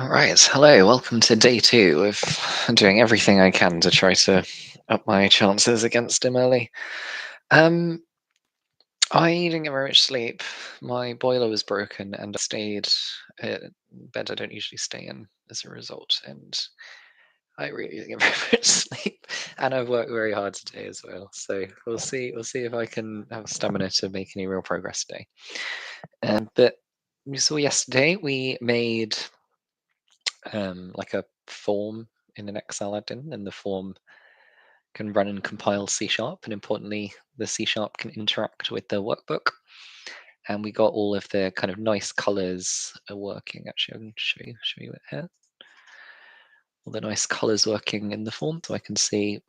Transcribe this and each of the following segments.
Right, hello, welcome to day two of doing everything I can to try to up my chances against him early. Um, I didn't get very much sleep. My boiler was broken and I stayed at bed I don't usually stay in as a result, and I really didn't get very much sleep. And I've worked very hard today as well. So we'll see if I can have stamina to make any real progress today. But you saw yesterday we made like a form in an Excel add-in, and the form can run and compile C sharp, and importantly, the C sharp can interact with the workbook. And we got all of the kind of nice colors working. Actually, I'm going to show you it here. All the nice colors working in the form, so I can see,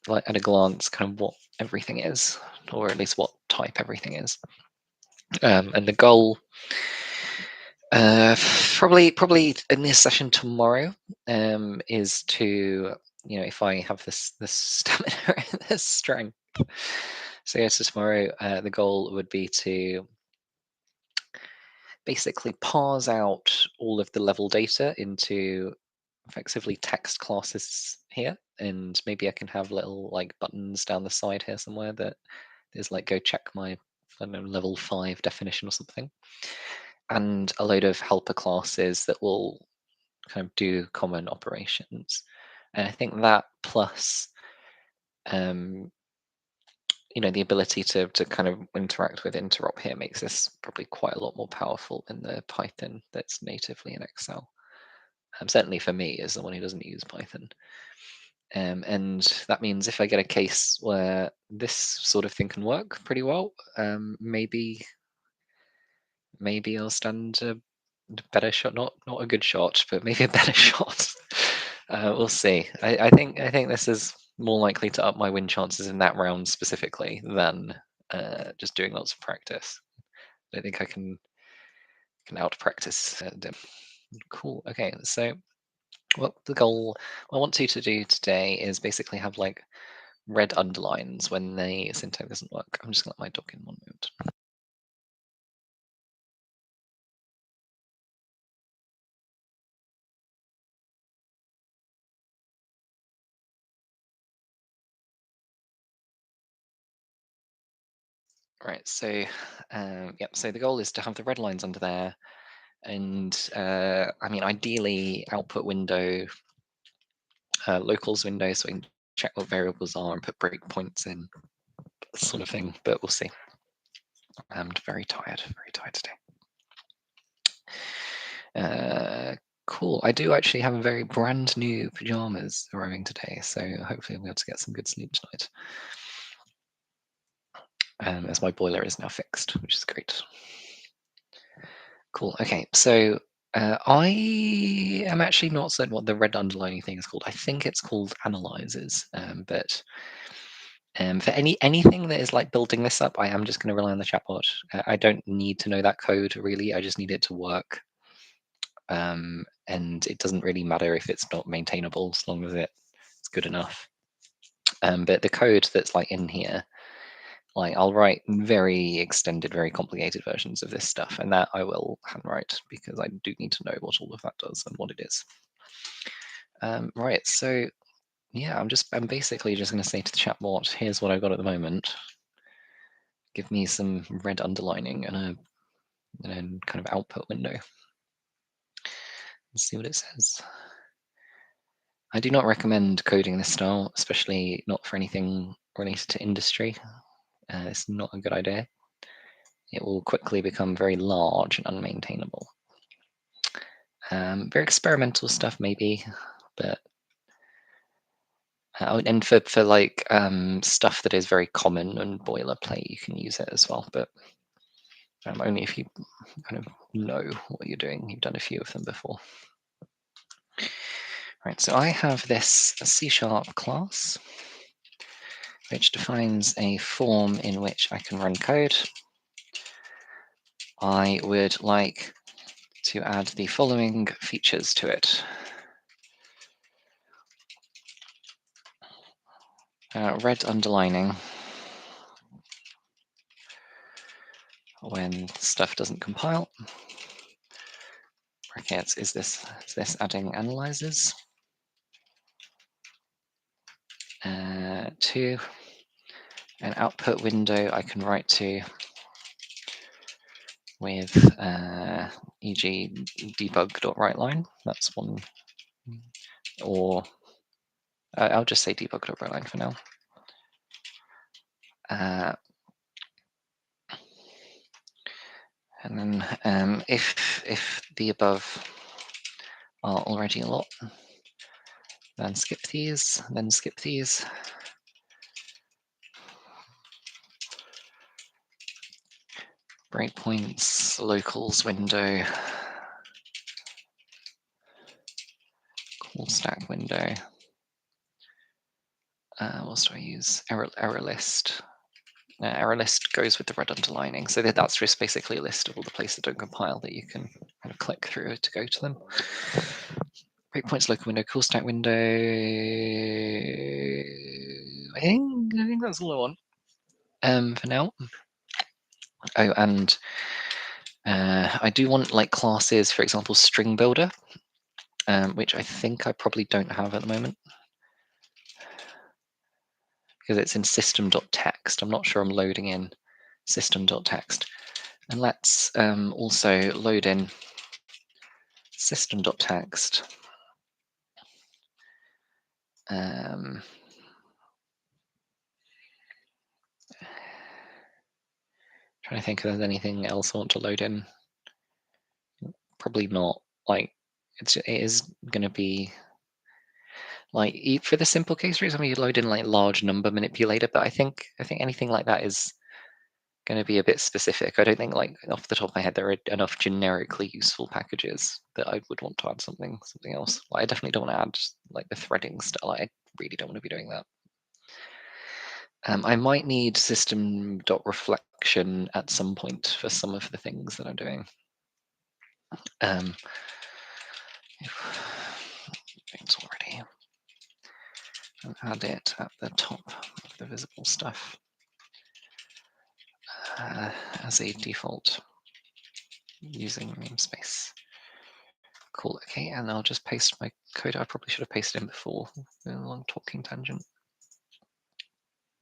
like at a glance, kind of what everything is, or at least what type everything is. And the goal, probably in this session tomorrow, is to, if I have this stamina and this strength. So yeah, so tomorrow the goal would be to basically parse out all of the level data into effectively text classes here, and maybe I can have little like buttons down the side here somewhere that is like, go check my, I don't know, level 5 definition or something, and a load of helper classes that will kind of do common operations. And I think that plus um, the ability to kind of interact with interop here makes this probably quite a lot more powerful than the Python that's natively in Excel. Certainly for me, as the one who doesn't use Python. And that means if I get a case where this sort of thing can work pretty well, maybe I'll stand a better shot. Not a good shot, but maybe a better shot. We'll see. I think this is more likely to up my win chances in that round specifically than just doing lots of practice. I don't think I can out practice Dim. Cool. Okay, so what the goal I want to do today is basically have like red underlines when the syntax doesn't work. I'm just gonna let my dog in one moment. Right, so yep, so the goal is to have the red lines under there, and I mean, ideally output window, locals window, so I can check what variables are and put breakpoints in, sort of thing, but we'll see. I'm very tired today. Cool. I do actually have a very brand new pajamas arriving today, so hopefully I'll be able to get some good sleep tonight. As my boiler is now fixed, which is great. Cool. Okay, so I am actually not certain what the red underlining thing is called. I think it's called analyzers, but for anything that is like building this up, I am just going to rely on the chatbot. I don't need to know that code really. I just need it to work, and it doesn't really matter if it's not maintainable as long as it's good enough. But the code that's like in here, like I'll write very extended, very complicated versions of this stuff, and that I will handwrite because I do need to know what all of that does and what it is. Right, so yeah, I'm basically just going to say to the chatbot, here's what I've got at the moment. Give me some red underlining and a kind of output window. Let's see what it says. I do not recommend coding this style, especially not for anything related to industry. It's not a good idea. It will quickly become very large and unmaintainable. Very experimental stuff, maybe, but and for like stuff that is very common and boilerplate, you can use it as well. But only if you kind of know what you're doing. You've done a few of them before. Right, so I have this C# class, which defines a form in which I can run code. I would like to add the following features to it. Red underlining when stuff doesn't compile. brackets, is this adding analyzers? To an output window I can write to with e.g. debug.writeLine. That's one, or I'll just say debug.writeLine for now. And then if the above are already a lot, then skip these, then skip these. Breakpoints, locals window, call stack window. What else do I use? Error list. Error list goes with the red underlining. So that's just basically a list of all the places that don't compile that you can kind of click through to go to them. Breakpoints, local window, call stack window. I think that's all I want for now. Oh, and I do want like classes, for example, string builder, which I think I probably don't have at the moment because it's in system.text. I'm not sure I'm loading in system.text. And let's also load in system.text. Trying to think if there's anything else I want to load in. Probably not. Like it is going to be like for the simple case, for example, you load in like large number manipulator, but I think anything like that is going to be a bit specific. I don't think like off the top of my head there are enough generically useful packages that I would want to add something else. Like, I definitely don't want to add like the threading stuff. Like, I really don't want to be doing that. I might need system.reflection at some point for some of the things that I'm doing. It's already. And add it at the top of the visible stuff as a default using namespace. Cool. Okay, and I'll just paste my code. I probably should have pasted in before. A long talking tangent.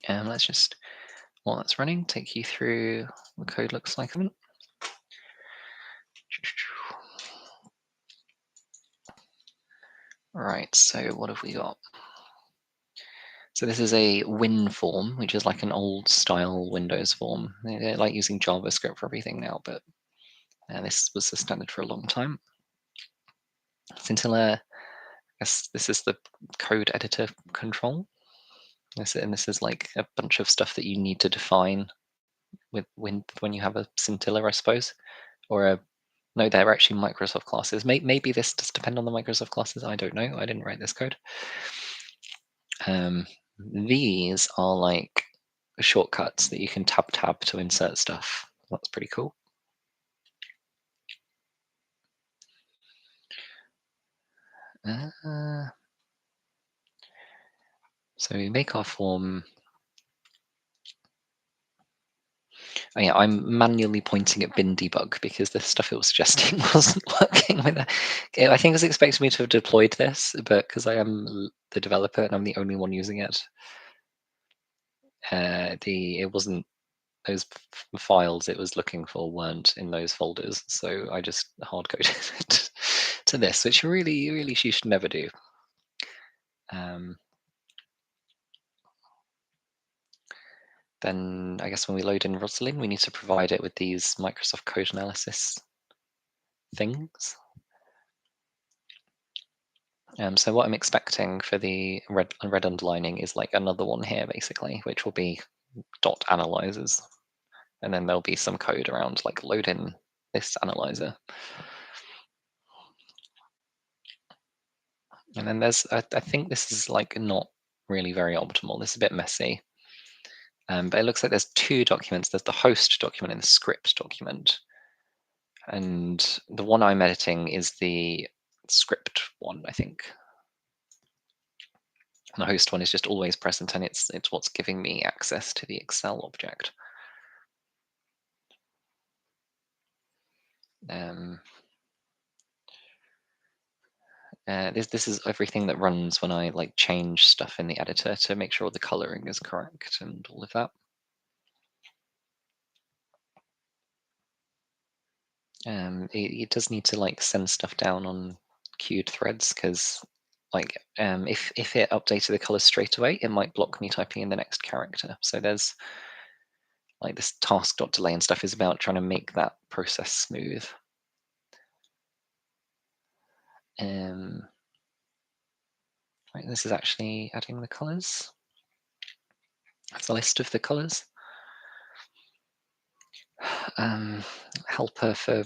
And let's just, while that's running, take you through what the code looks like. Right, so what have we got? So this is a Win form, which is like an old style Windows form. They're like using JavaScript for everything now, but this was the standard for a long time. Scintilla, I guess this is the code editor control. And this is like a bunch of stuff that you need to define with when you have a Scintilla, I suppose, or a no, they're actually Microsoft classes. Maybe this does depend on the Microsoft classes. I don't know. I didn't write this code. These are like shortcuts that you can tab to insert stuff. That's pretty cool. So we make our form. Oh yeah, I'm manually pointing at bin debug because the stuff it was suggesting wasn't working with that. I think it was expecting me to have deployed this, but because I am the developer and I'm the only one using it, it wasn't those files it was looking for weren't in those folders, so I just hard coded it to this, which really you should never do. Then I guess when we load in Roslyn, we need to provide it with these Microsoft Code Analysis things. So what I'm expecting for the red underlining is like another one here, basically, which will be dot analyzers, and then there'll be some code around like load in this analyzer. And then there's, I think this is like not really very optimal. This is a bit messy. But it looks like there's two documents. There's the host document and the script document. And the one I'm editing is the script one, I think. And the host one is just always present, and it's what's giving me access to the Excel object. This is everything that runs when I like change stuff in the editor to make sure the coloring is correct and all of that. It does need to like send stuff down on queued threads because like if it updated the colors straight away, it might block me typing in the next character. So there's like this task.delay and stuff is about trying to make that process smooth. Right, this is actually adding the colors. That's a list of the colors. Helper for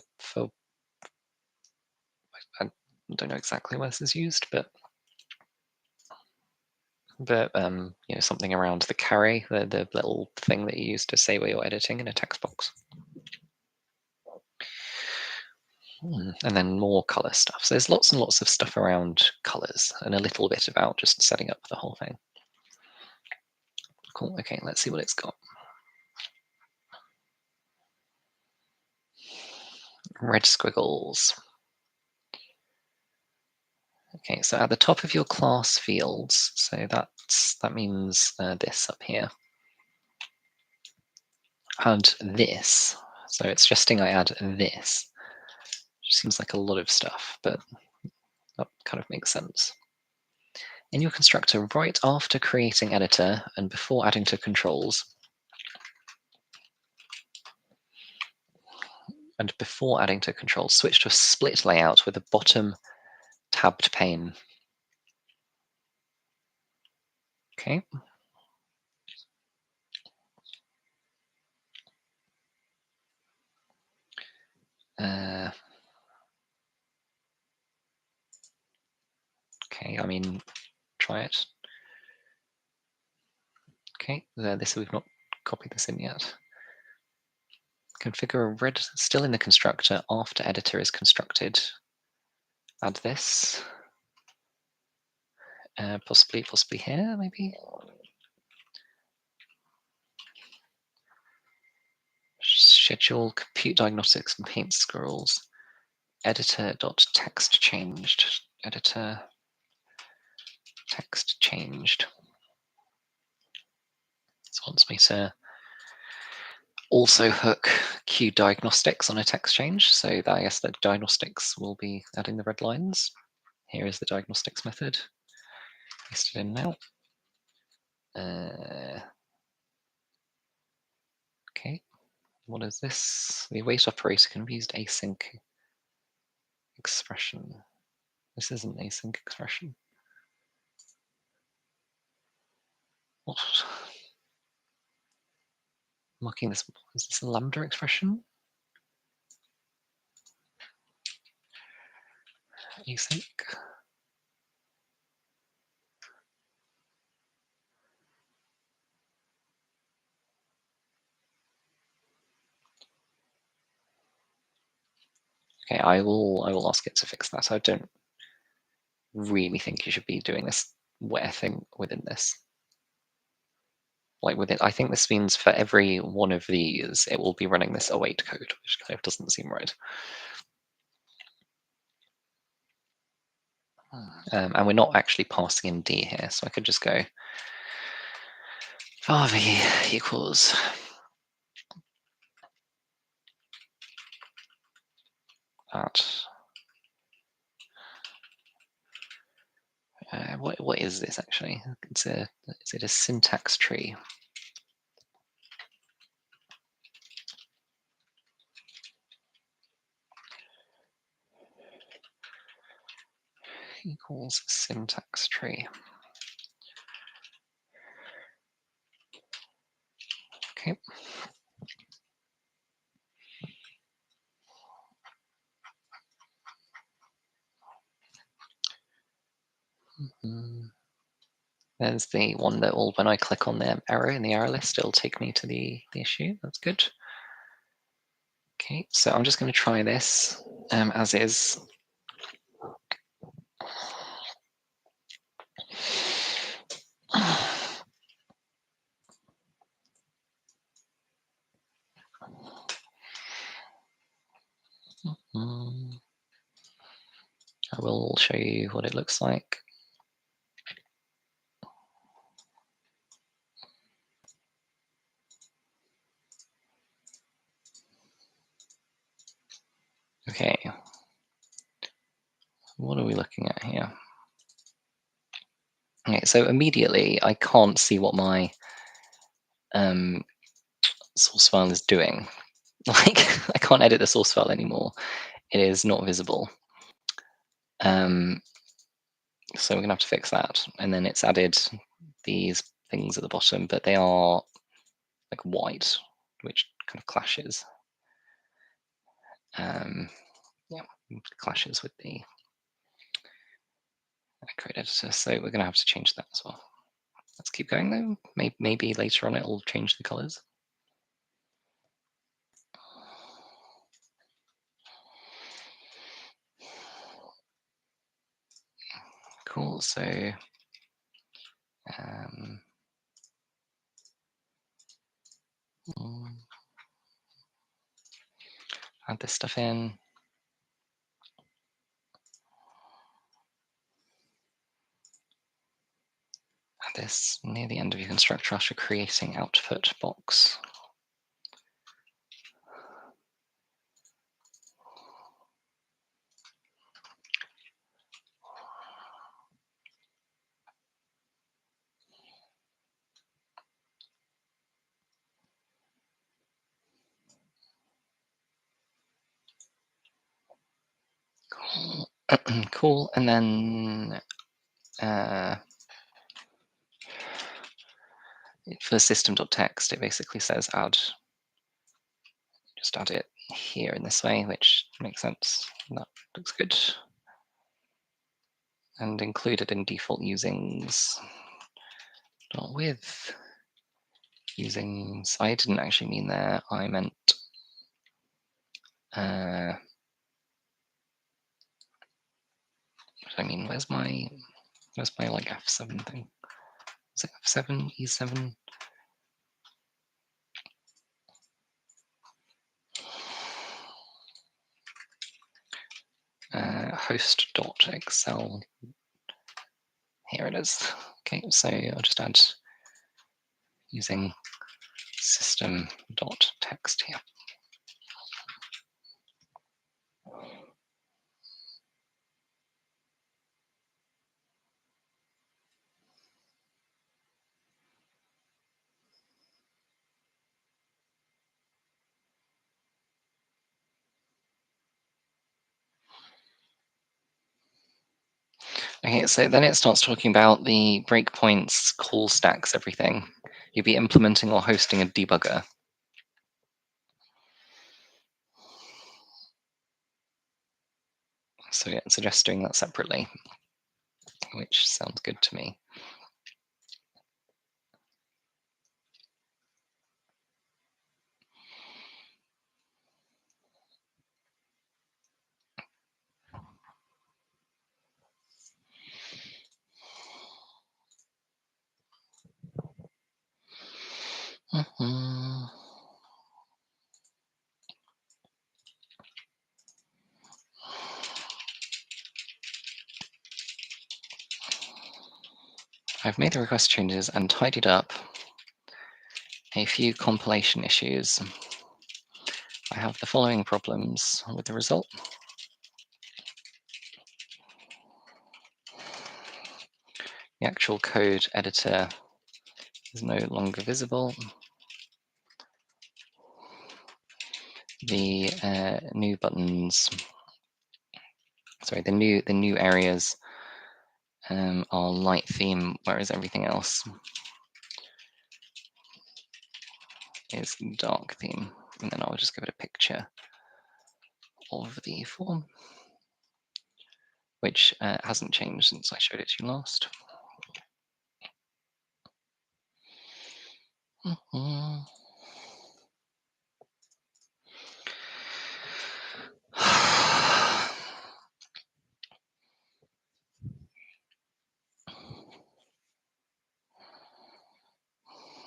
I don't know exactly where this is used, but something around the carry, the little thing that you use to say where you're editing in a text box. And then more color stuff. So there's lots and lots of stuff around colors and a little bit about just setting up the whole thing. Cool. Okay, let's see what it's got. Red squiggles. Okay, so at the top of your class fields, so that means this up here. Add this. So it's suggesting I add this. Which seems like a lot of stuff, but that kind of makes sense. In your constructor, right after creating editor and before adding to controls, switch to a split layout with a bottom tabbed pane. Okay. Okay, I mean, try it. Okay, this we've not copied this in yet. Configure a red still in the constructor after editor is constructed. Add this. Possibly here, maybe. Schedule compute diagnostics and paint scrolls. Editor.text changed. Editor text changed. This wants me to also hook Q diagnostics on a text change, so that I guess that diagnostics will be adding the red lines. Here is the diagnostics method. Paste it in now. Okay, what is this? The await operator can be used async expression. This isn't async expression. What? Marking this, is this a lambda expression? Async. Okay, I will ask it to fix that. I don't really think you should be doing this where thing within this. Like with it, I think this means for every one of these, it will be running this await code, which kind of doesn't seem right. And we're not actually passing in D here, so I could just go varv equals that. What is this actually? Is it a syntax tree? Equals syntax tree. Okay. There's the one that will, when I click on the arrow in the arrow list, it'll take me to the issue. That's good. Okay, so I'm just going to try this as is. I will show you what it looks like. Okay, what are we looking at here? Okay, so immediately I can't see what my source file is doing. Like, I can't edit the source file anymore. It is not visible. Um, so we're gonna have to fix that. And then it's added these things at the bottom, but they are like white, which kind of clashes. Yeah, clashes with the code editor. So we're gonna have to change that as well. Let's keep going though. Maybe later on it'll change the colors. Cool. So add this stuff in. Add this near the end of your constructor after creating output box. Cool. Cool. And then for system.txt, it basically says just add it here in this way, which makes sense. That looks good. And included in default usings. Not with usings. I didn't actually mean there. I meant what I mean, where's my like F7 thing? Is it F7, E7? Host.excel. Here it is. Okay, so I'll just add using system.txt here. Okay, so then it starts talking about the breakpoints, call stacks, everything. You'll be implementing or hosting a debugger. So yeah, suggest doing that separately, which sounds good to me. I've made the request changes and tidied up a few compilation issues. I have the following problems with the result. The actual code editor is no longer visible. The new buttons, sorry, the new areas are light theme, whereas everything else is dark theme. And then I'll just give it a picture of the form, which hasn't changed since I showed it to you last.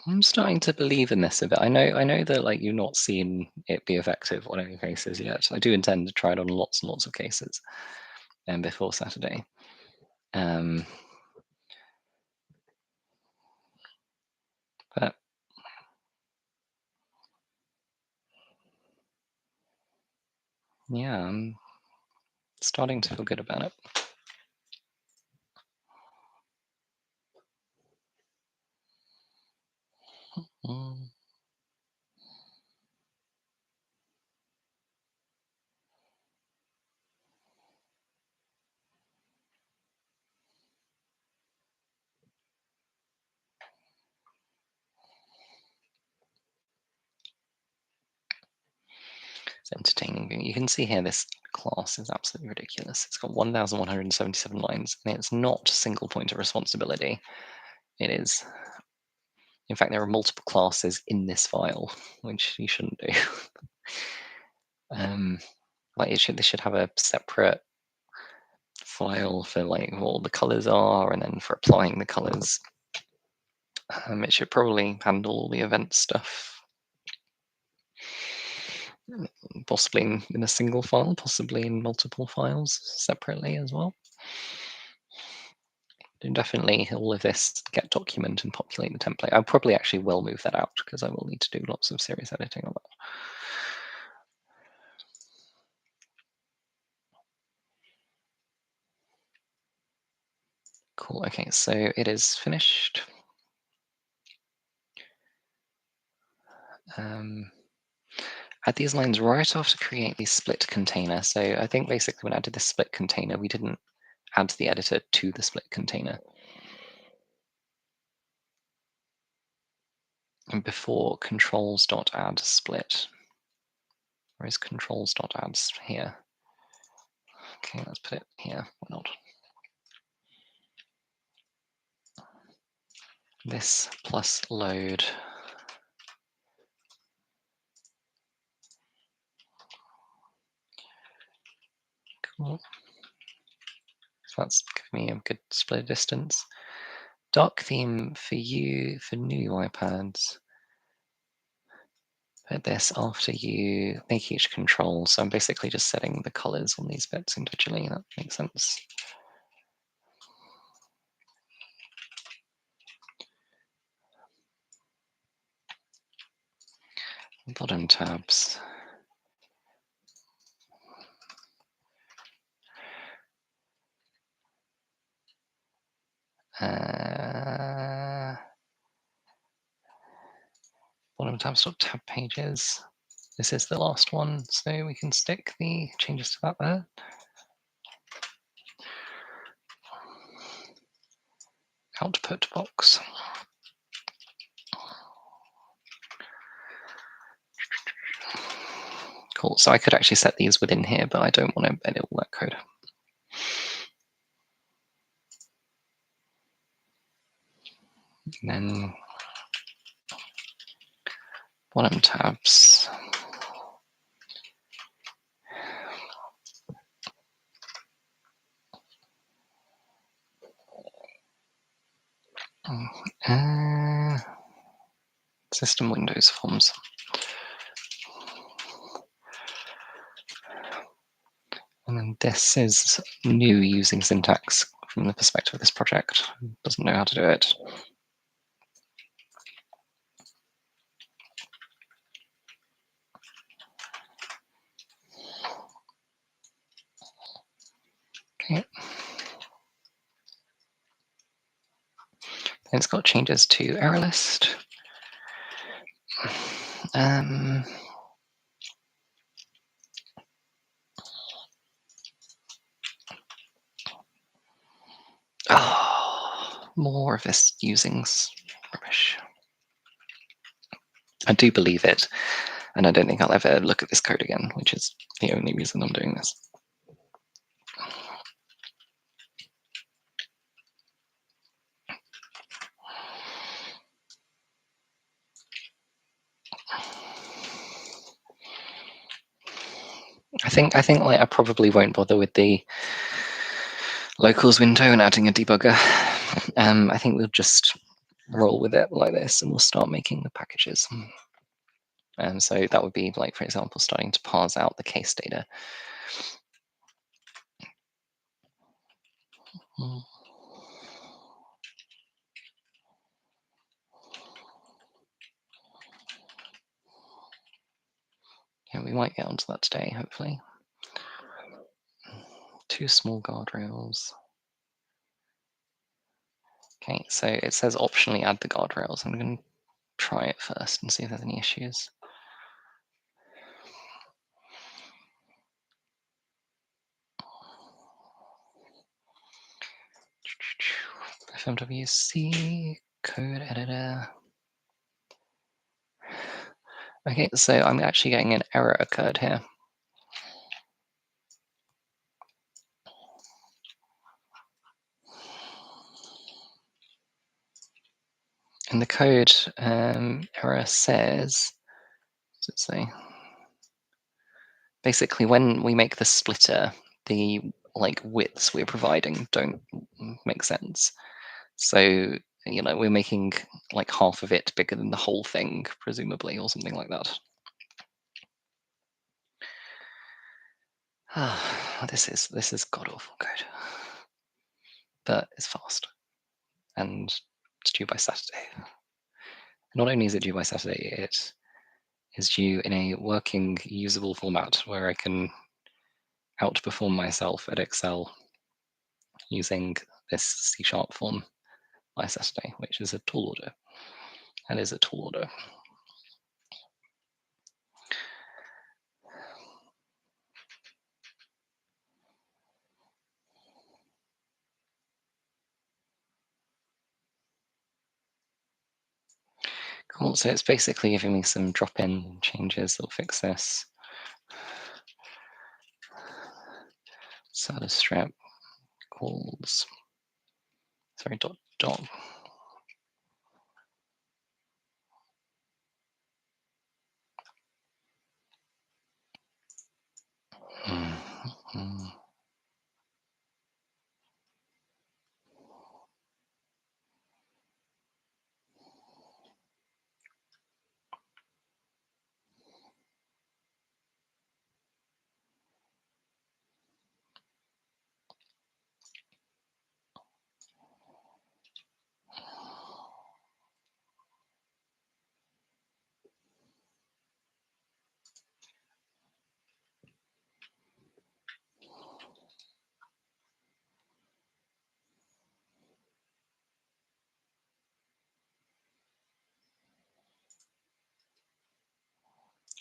I'm starting to believe in this a bit. I know that like you've not seen it be effective on any cases yet. I do intend to try it on lots and lots of cases. before Saturday. Um, but yeah, I'm starting to feel good about it. Mm. It's entertaining. You can see here this class is absolutely ridiculous. It's got 1,177 lines, and it's not single point of responsibility. It is, in fact, there are multiple classes in this file, which you shouldn't do. Like this should have a separate file for like what all the colors are, and then for applying the colors. It should probably handle all the event stuff, possibly in a single file, possibly in multiple files separately as well. Do definitely all of this get document and populate the template. I probably actually will move that out because I will need to do lots of serious editing on that. Cool. Okay, so it is finished. Add these lines right after create the split container. So I think basically when I did this split container, we didn't add the editor to the split container. And before controls.add split. Where is controls.add here? Okay, let's put it here. Why not? This plus load. Cool. So that's giving me a good split distance. Dark theme for you for new iPads. Put this after you make each control. So I'm basically just setting the colors on these bits individually. That makes sense. Bottom tabs. Bottom tabs, tab pages. This is the last one, so we can stick the changes to that there. Output box. Cool, so I could actually set these within here, but I don't want to edit all that code. And then bottom tabs. System Windows forms. And then this is new using syntax from the perspective of this project. Doesn't know how to do it. Okay. And it's got changes to error list. Oh, more of this using rubbish. I do believe it, and I don't think I'll ever look at this code again, which is the only reason I'm doing this. I think like I probably won't bother with the locals window and adding a debugger. I think we'll just roll with it like this, and we'll start making the packages. And so that would be like, for example, starting to parse out the case data. Mm. Yeah, we might get onto that today, hopefully. 2 small guardrails. Okay, so it says optionally add the guardrails. I'm going to try it first and see if there's any issues. FMWC code editor. Okay, so I'm actually getting an error occurred here. And the code error says, what does it say? Basically, when we make the splitter, the widths we're providing don't make sense. So we're making like half of it bigger than the whole thing, presumably, or something like that. This is god awful code, but it's fast and it's due by Saturday. Not only is it due by Saturday, it is due in a working, usable format where I can outperform myself at Excel using this C# form by Saturday, which is a tall order. That is a tall order. Cool, so it's basically giving me some drop-in changes that'll fix this. Status strip equals, sorry, dot.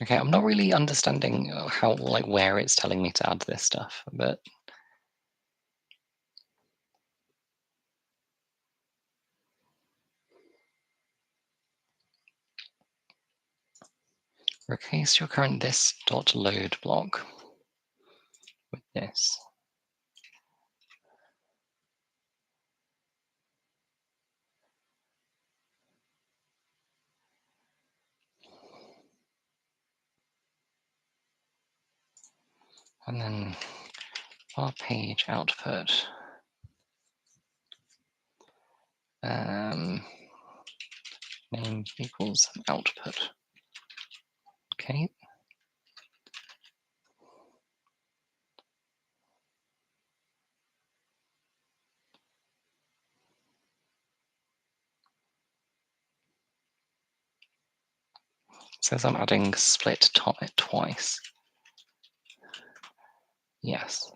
Okay, I'm not really understanding how, where it's telling me to add this stuff, but replace your current this dot load block with this. And then our page output. Name equals output. Okay. It says I'm adding split twice. Yes.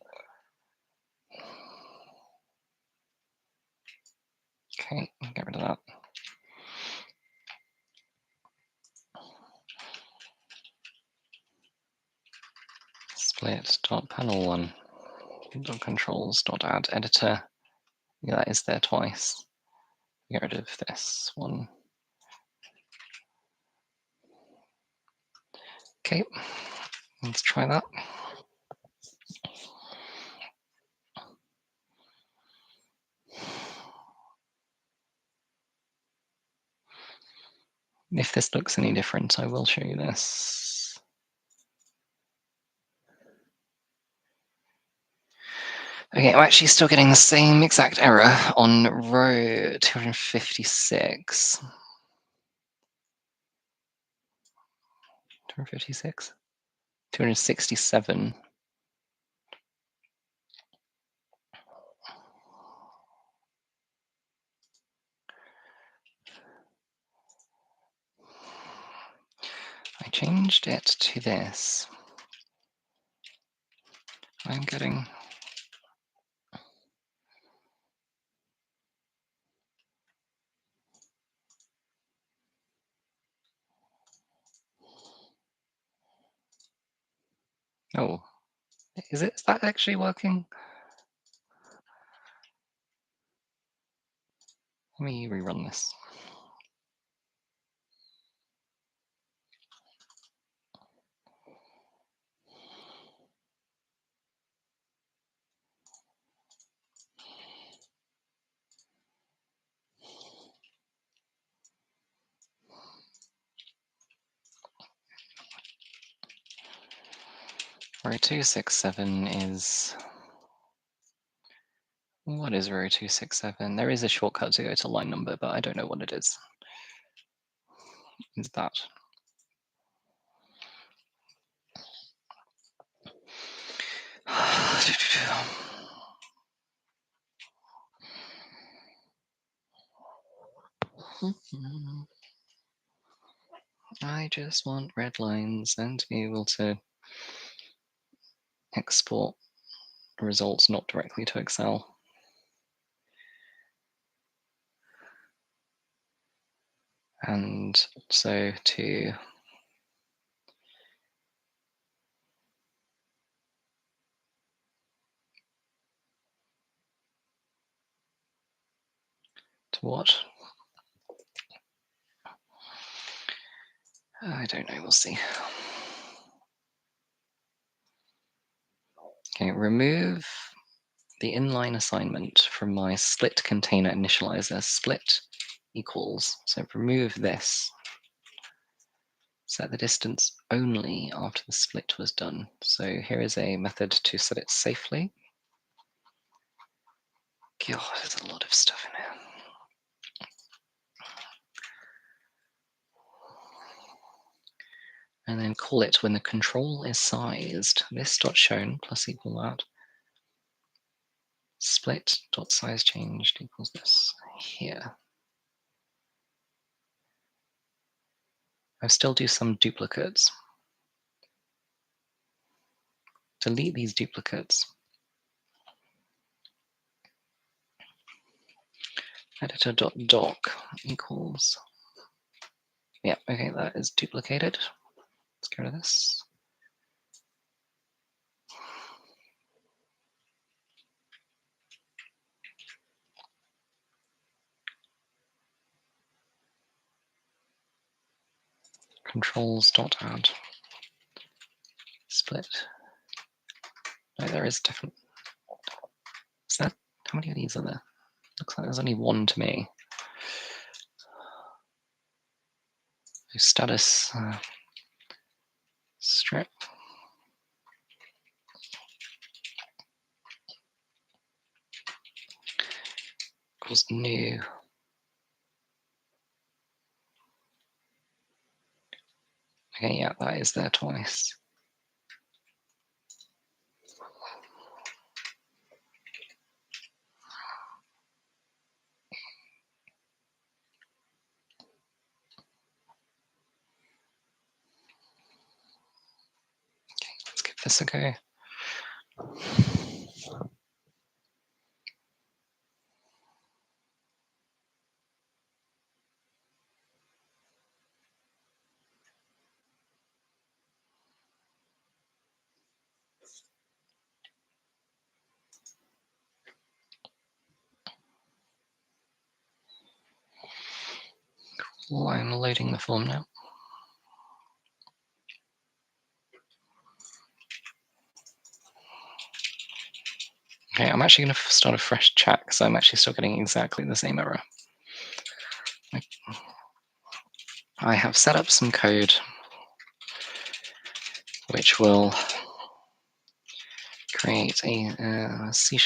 Okay, get rid of that. Split dot panel one dot controls dot add editor. Yeah, that is there twice. Get rid of this one. Okay, let's try that. If this looks any different, I will show you this. Okay, I'm actually still getting the same exact error on row 256. 256? 267. changed it to this. I'm getting... Oh, is that actually working? Let me rerun this. Row 267 is... What is row 267? There is a shortcut to go to line number, but I don't know what it is. It's that. I just want red lines and to be able to export results not directly to Excel. And also to what? I don't know, we'll see. Okay, remove the inline assignment from my split container initializer. Split equals, so remove this. Set the distance only after the split was done. So here is a method to set it safely. God, there's a lot of stuff in here. And then call it when the control is sized. This dot shown plus equal that. Split dot size changed equals this here. I still do some duplicates. Delete these duplicates. Editor.doc equals. Yeah, okay, that is duplicated. Let's go to this. Controls.add. Split. No, there is different. Is that, how many of these are there? Looks like there's only one to me. Status strip. Equals new. Okay, yeah, that is there twice. Okay, let's give this a go. Cool, I'm loading the form now. Okay, I'm actually going to start a fresh chat because I'm actually still getting exactly the same error. I have set up some code which will create a C#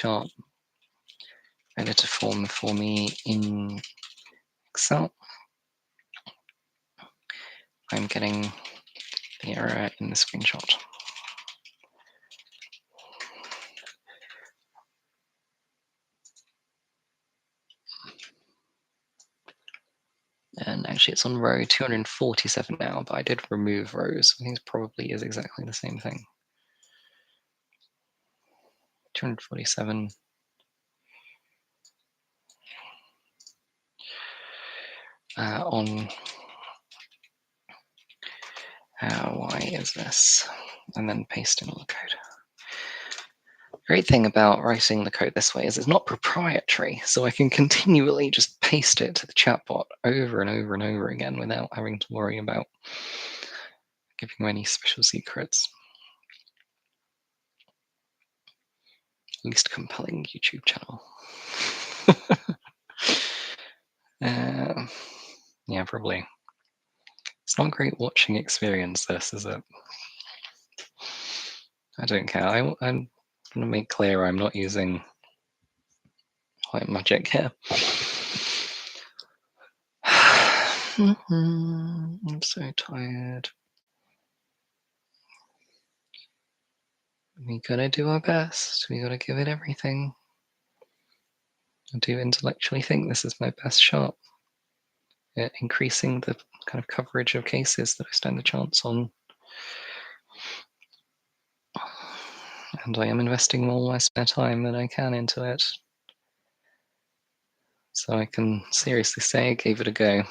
editor form for me in Excel. I'm getting the error in the screenshot. And actually it's on row 247 now, but I did remove rows. I think it probably is exactly the same thing. 247. On why is this? And then paste in all the code. Great thing about writing the code this way is it's not proprietary, so I can continually just paste it to the chatbot over and over and over again without having to worry about giving you any special secrets. Least compelling YouTube channel. Yeah, probably. It's not a great watching experience, this, is it? I don't care. I'm going to make clear I'm not using white magic here. I'm so tired. We gotta do our best. We gotta give it everything. I do intellectually think this is my best shot at increasing the kind of coverage of cases that I stand a chance on. And I am investing all my spare time that I can into it. So I can seriously say I gave it a go.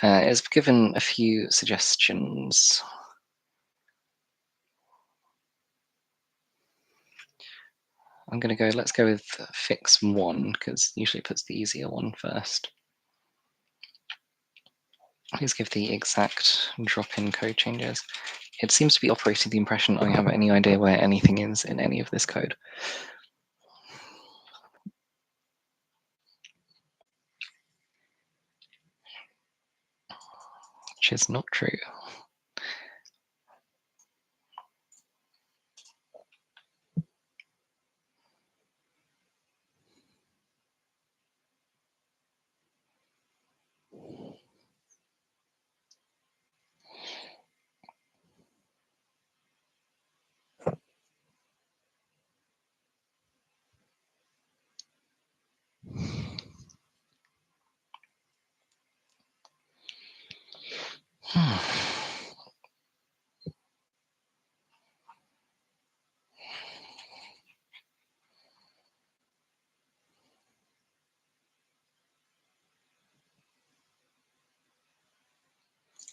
It's given a few suggestions. I'm going to go, let's go with fix 1, because usually it puts the easier one first. Please give the exact drop-in code changes. It seems to be operating the impression I have any idea where anything is in any of this code. Which is not true.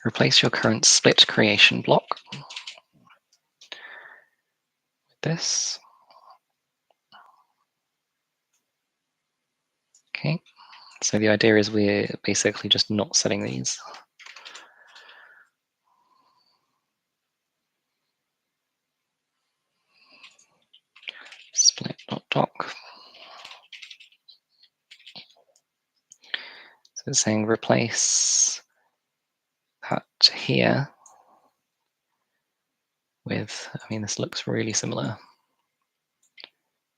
Replace your current split creation block with this. Okay, so the idea is we're basically just not setting these. Split.doc. So it's saying replace that here with, I mean, this looks really similar.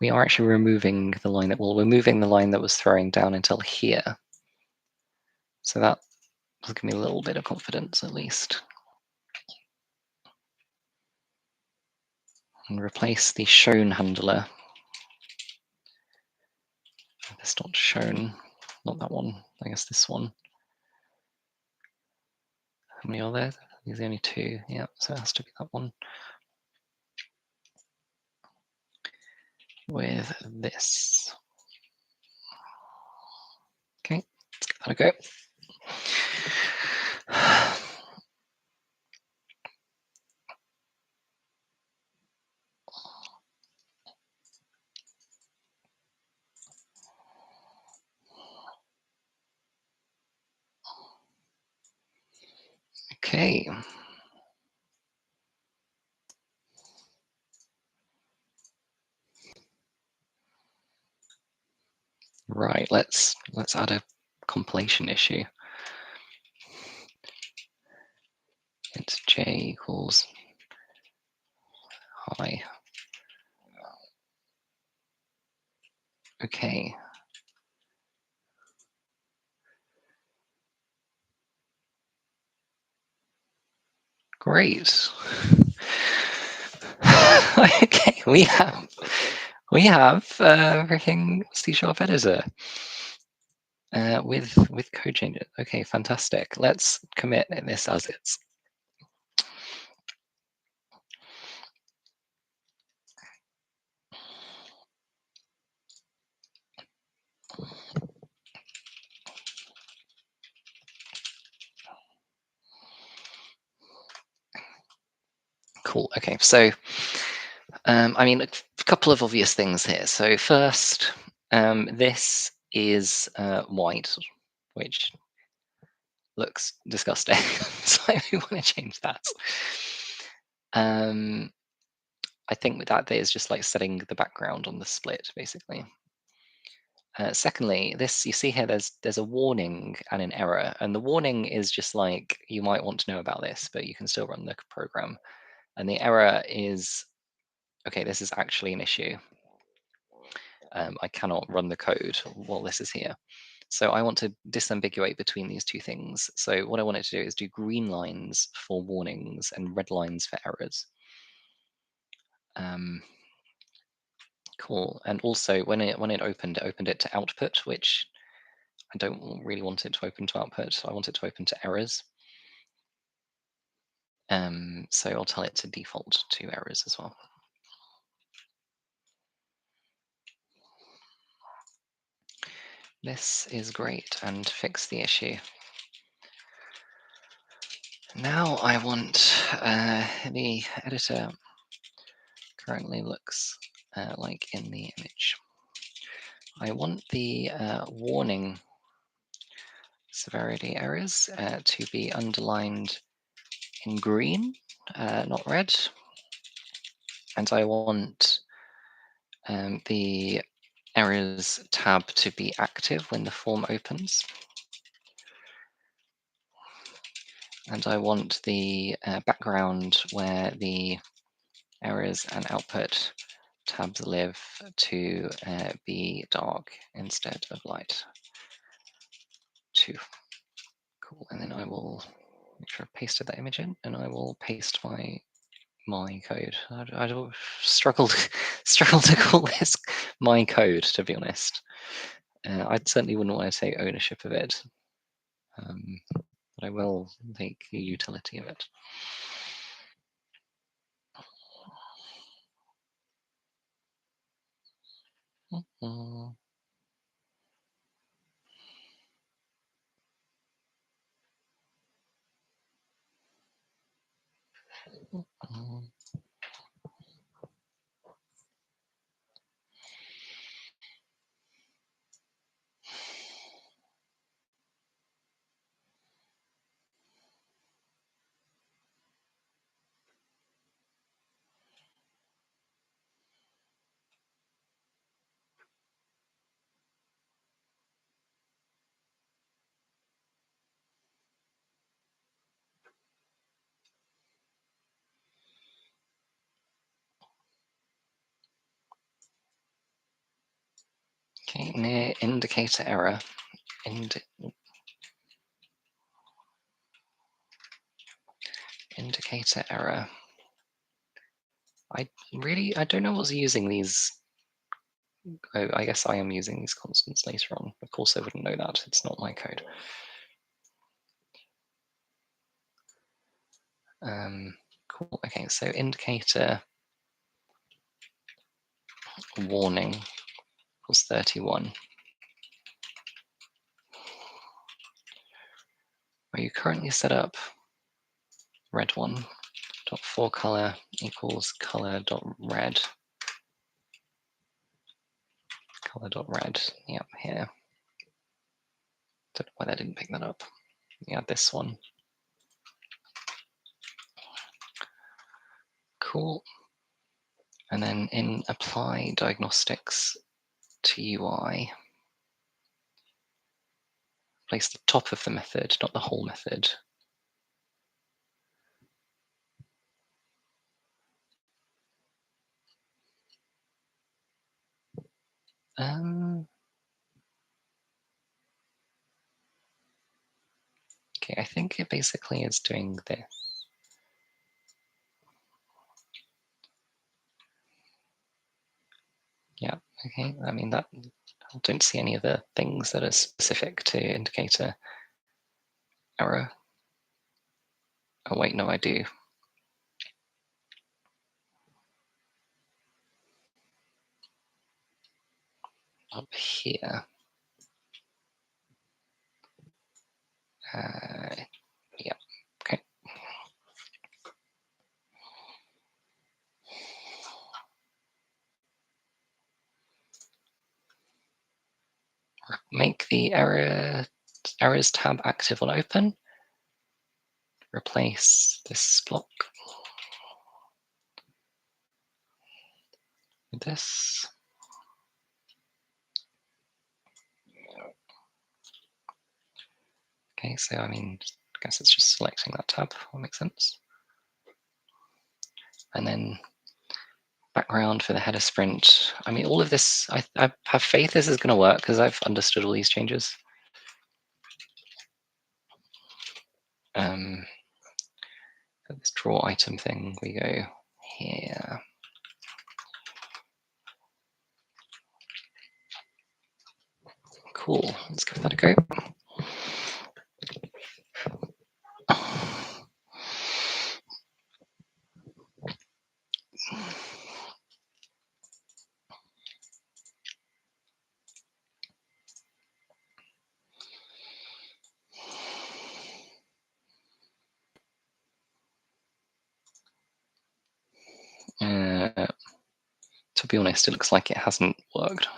We are actually removing the line that, well, we're moving the line that was throwing down until here. So that will give me a little bit of confidence at least. And replace the shown handler. This not shown, not that one, I guess this one. How many are there? There's only 2, yeah, so it has to be that one. With this. Okay, let's give that a go. Okay. Right, let's add a compilation issue. It's j equals hi. Okay. Great. Okay, we have freaking C# editor with code changes. Okay, fantastic. Let's commit this as is. Cool. Okay, so I mean, a couple of obvious things here. So first, this is white, which looks disgusting. So we want to change that. Um, I think that is just like setting the background on the split, basically. Secondly, this you see here, there's a warning and an error, and the warning is just like you might want to know about this, but you can still run the program. And the error is, okay, this is actually an issue. I cannot run the code while this is here. So I want to disambiguate between these two things. So what I want it to do is do green lines for warnings and red lines for errors. Cool. And also when it opened it to output, which I don't really want it to open to output. So I want it to open to errors. So I'll tell it to default to errors as well. This is great and fix the issue. Now I want the editor currently looks like in the image. I want the warning severity errors to be underlined in green, not red. And I want the errors tab to be active when the form opens. And I want the background where the errors and output tabs live to be dark instead of light. Too cool. And then I will make sure I pasted that image in, and I will paste my code. I struggle to call this my code, to be honest. I certainly wouldn't want to take ownership of it, but I will take the utility of it. Mm-hmm. Okay, near indicator error. Indicator error. I don't know what's using these. Oh, I guess I am using these constants later on. Of course I wouldn't know that. It's not my code. Cool. Okay, so indicator warning equals 31. Are you currently set up red one dot for color equals color dot red. Color dot red. Yep, here. Don't know why I didn't pick that up. Yeah, this one. Cool. And then in apply diagnostics to UI, place the top of the method, not the whole method. Um, okay, I think it basically is doing this. Yeah, okay. I mean, that I don't see any other things that are specific to indicate a error. Oh wait, no, I do. Up here. Yeah, okay. Make the errors tab active on open. Replace this block with this. Okay, so I mean, I guess it's just selecting that tab. That makes sense. And then background for the header sprint. I mean, all of this, I have faith this is going to work because I've understood all these changes. For this draw item thing, we go here. Cool, let's give that a go. To be honest, it looks like it hasn't worked.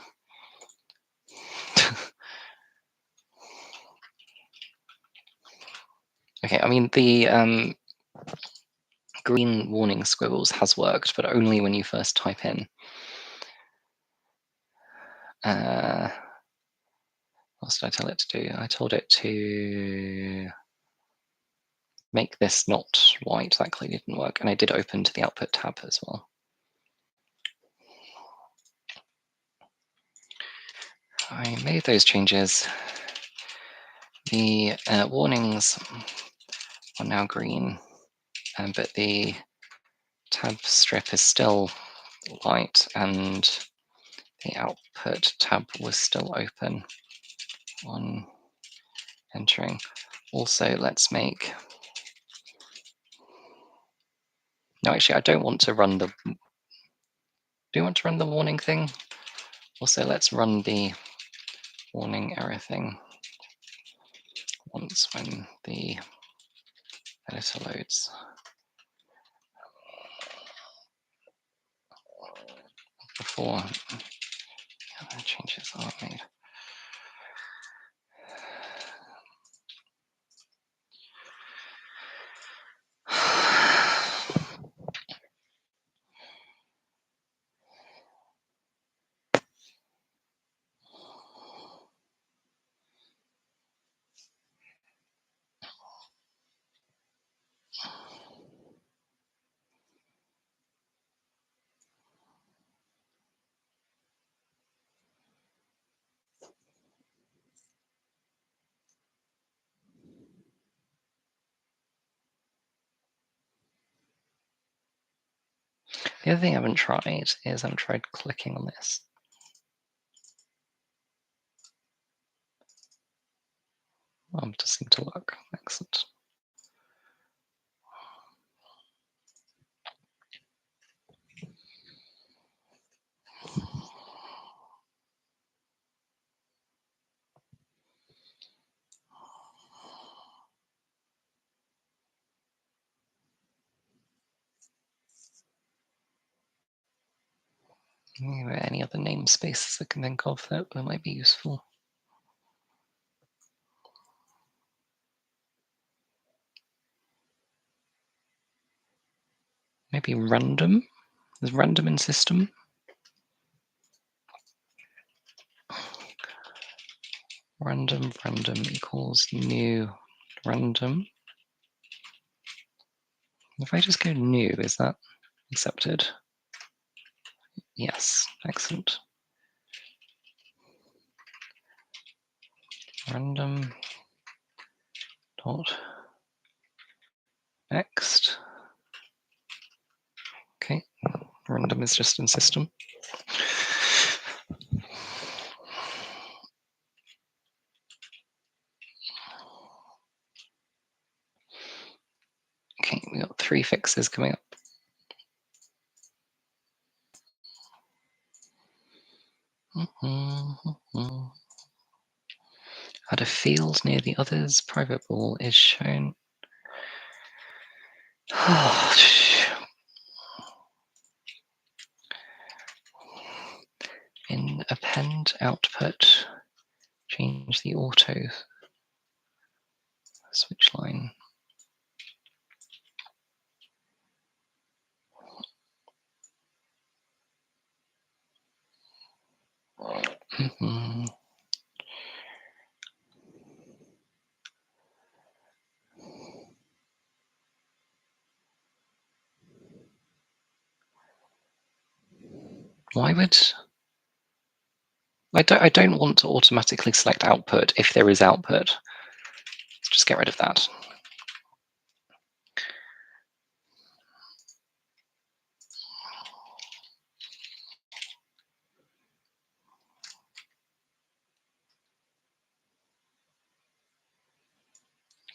Okay, I mean, the green warning squiggles has worked, but only when you first type in. What did I tell it to do? I told it to make this not white. That clearly didn't work. And I did open to the output tab as well. I made those changes. The warnings are now green, but the tab strip is still white and the output tab was still open on entering. Also, let's make... No, actually, I don't want to run the... Do you want to run the warning thing? Also, let's run the warning error thing once when the editor loads. Before the changes are made. The other thing I haven't tried is I haven't tried clicking on this. Oh, it does seem to work. Excellent. Any other namespaces I can think of that might be useful? Maybe random? Is random in system? Random equals new random. If I just go new, is that accepted? Yes, excellent. random dot next. Okay, random is just in system. Okay, we got 3 fixes coming up. Add a field near the others. Private ball is shown. In append output, change the auto switch line. Why would I don't want to automatically select output if there is output. Let's just get rid of that.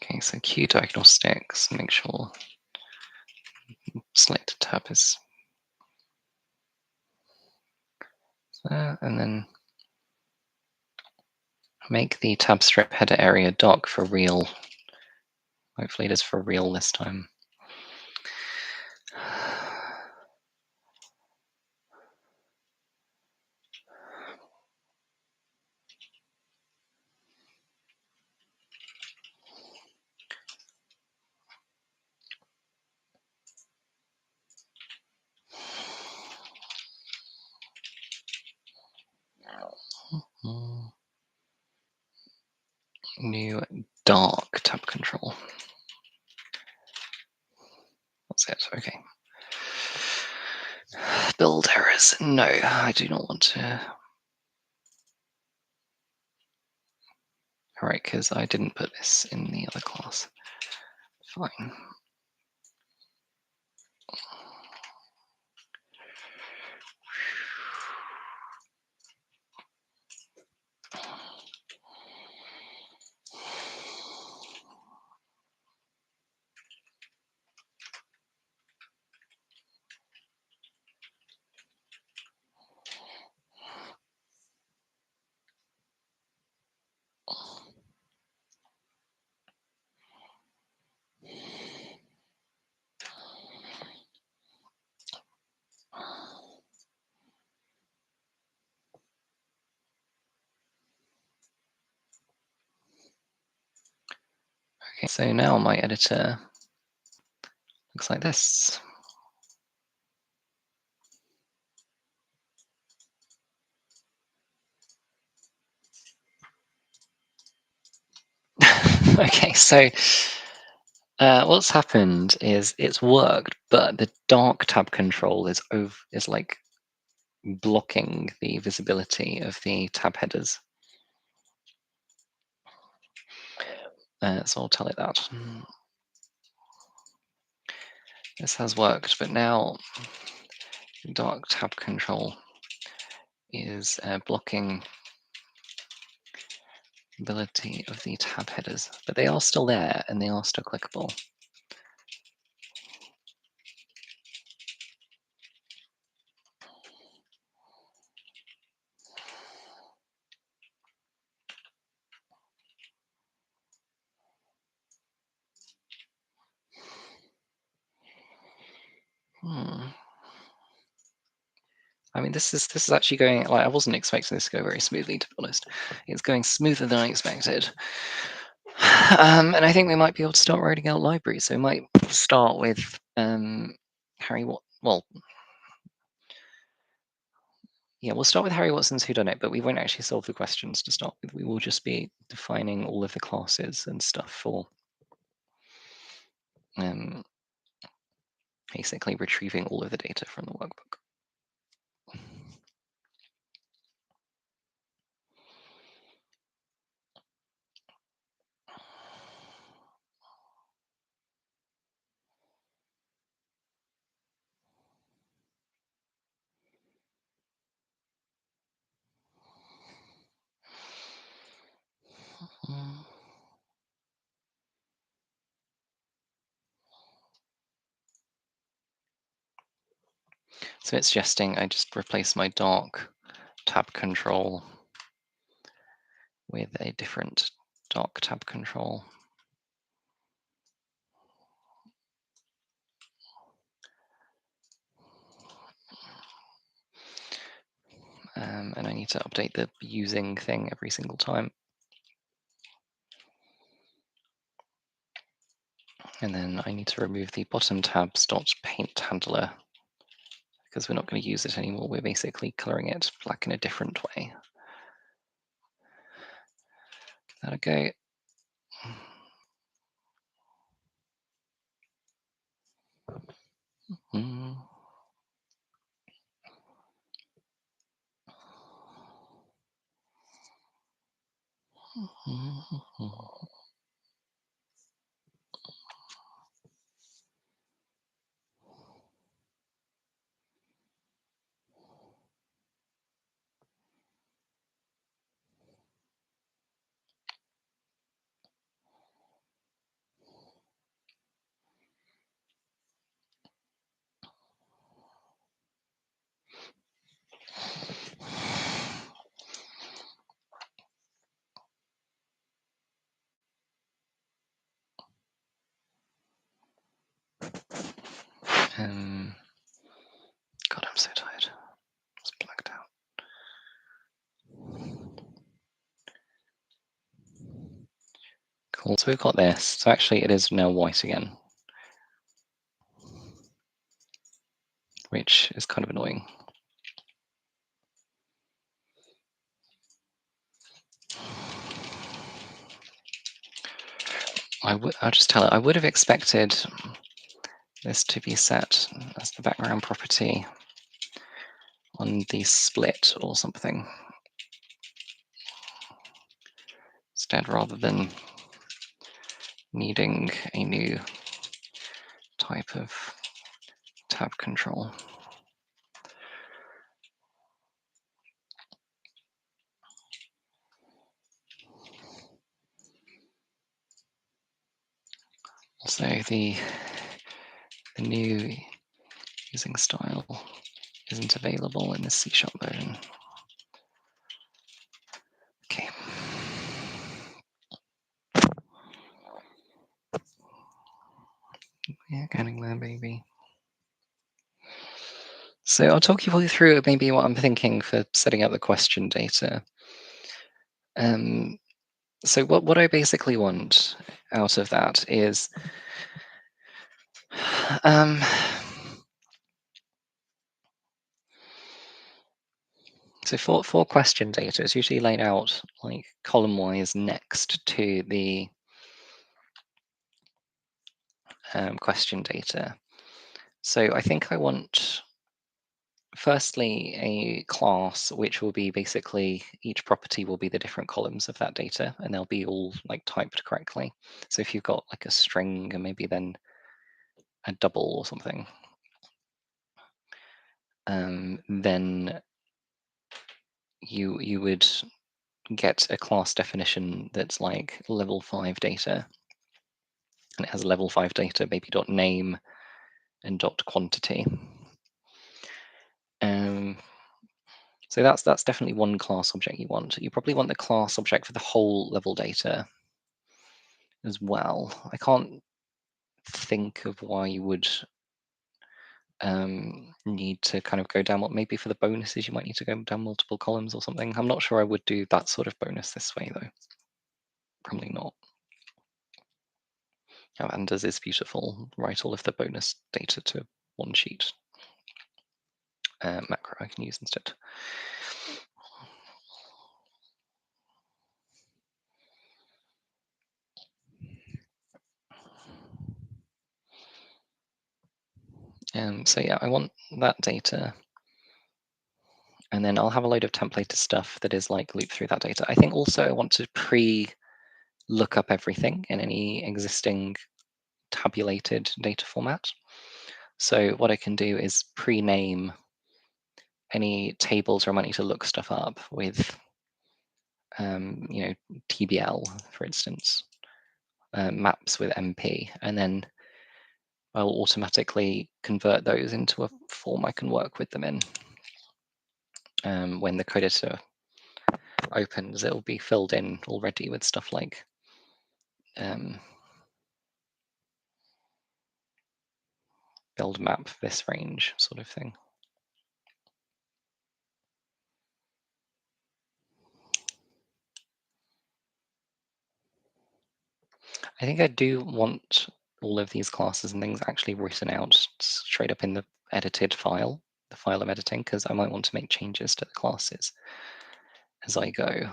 Okay, so Q diagnostics, make sure selected tab is there, and then make the tab strip header area doc for real. Hopefully it is for real this time. New dark tab control. That's it, okay. Build errors. No, I do not want to. All right, because I didn't put this in the other class. Fine. Okay, so now my editor looks like this. Okay, so what's happened is it's worked, but the dark tab control is like blocking the visibility of the tab headers. So I'll tell it that. This has worked, but now dark tab control is blocking ability of the tab headers, but they are still there and they are still clickable. I mean, this is actually going, like, I wasn't expecting this to go very smoothly, to be honest. It's going smoother than I expected. And I think we might be able to start writing out libraries. So we might start with Harry well, yeah, we'll start with Harry Watson's Whodunit, but we won't actually solve the questions to start with. We will just be defining all of the classes and stuff for basically retrieving all of the data from the workbook. Mm. So it's suggesting I just replace my dark tab control with a different dark tab control. And I need to update the using thing every single time. And then I need to remove the bottom tabs dot paint handler because we're not going to use it anymore. We're basically coloring it black in a different way. Give that a go. Mm. God, I'm so tired. It's blacked out. Cool, so we've got this. So actually it is now white again, which is kind of annoying. I'll just tell it, I would have expected this to be set as the background property on the split or something. Instead, rather than needing a new type of tab control. So the new using style isn't available in the C# version. Okay. Yeah, getting there, baby. So I'll talk you through maybe what I'm thinking for setting up the question data. So what I basically want out of that is so for question data, it's usually laid out like column-wise next to the question data. So I think I want firstly a class which will be basically each property will be the different columns of that data and they'll be all like typed correctly. So if you've got like a string and maybe then a double or something, then you would get a class definition that's like level 5 data, and it has level 5 data maybe dot name and dot quantity. So that's definitely one class object you want. You probably want the class object for the whole level data as well. I can't think of why you would need to kind of go down. What maybe for the bonuses you might need to go down multiple columns or something. I'm not sure I would do that sort of bonus this way though. Probably not. Oh, and as is beautiful, write all of the bonus data to one sheet. Macro I can use instead. So yeah, I want that data. And then I'll have a load of templated stuff that is like loop through that data. I think also I want to look up everything in any existing tabulated data format. So what I can do is pre-name any tables where I might need to look stuff up with TBL, for instance, maps with MP, and then I'll automatically convert those into a form I can work with them in. When the code editor opens, it'll be filled in already with stuff like build map this range sort of thing. I think I do want all of these classes and things actually written out straight up in the edited file, the file I'm editing, because I might want to make changes to the classes as I go as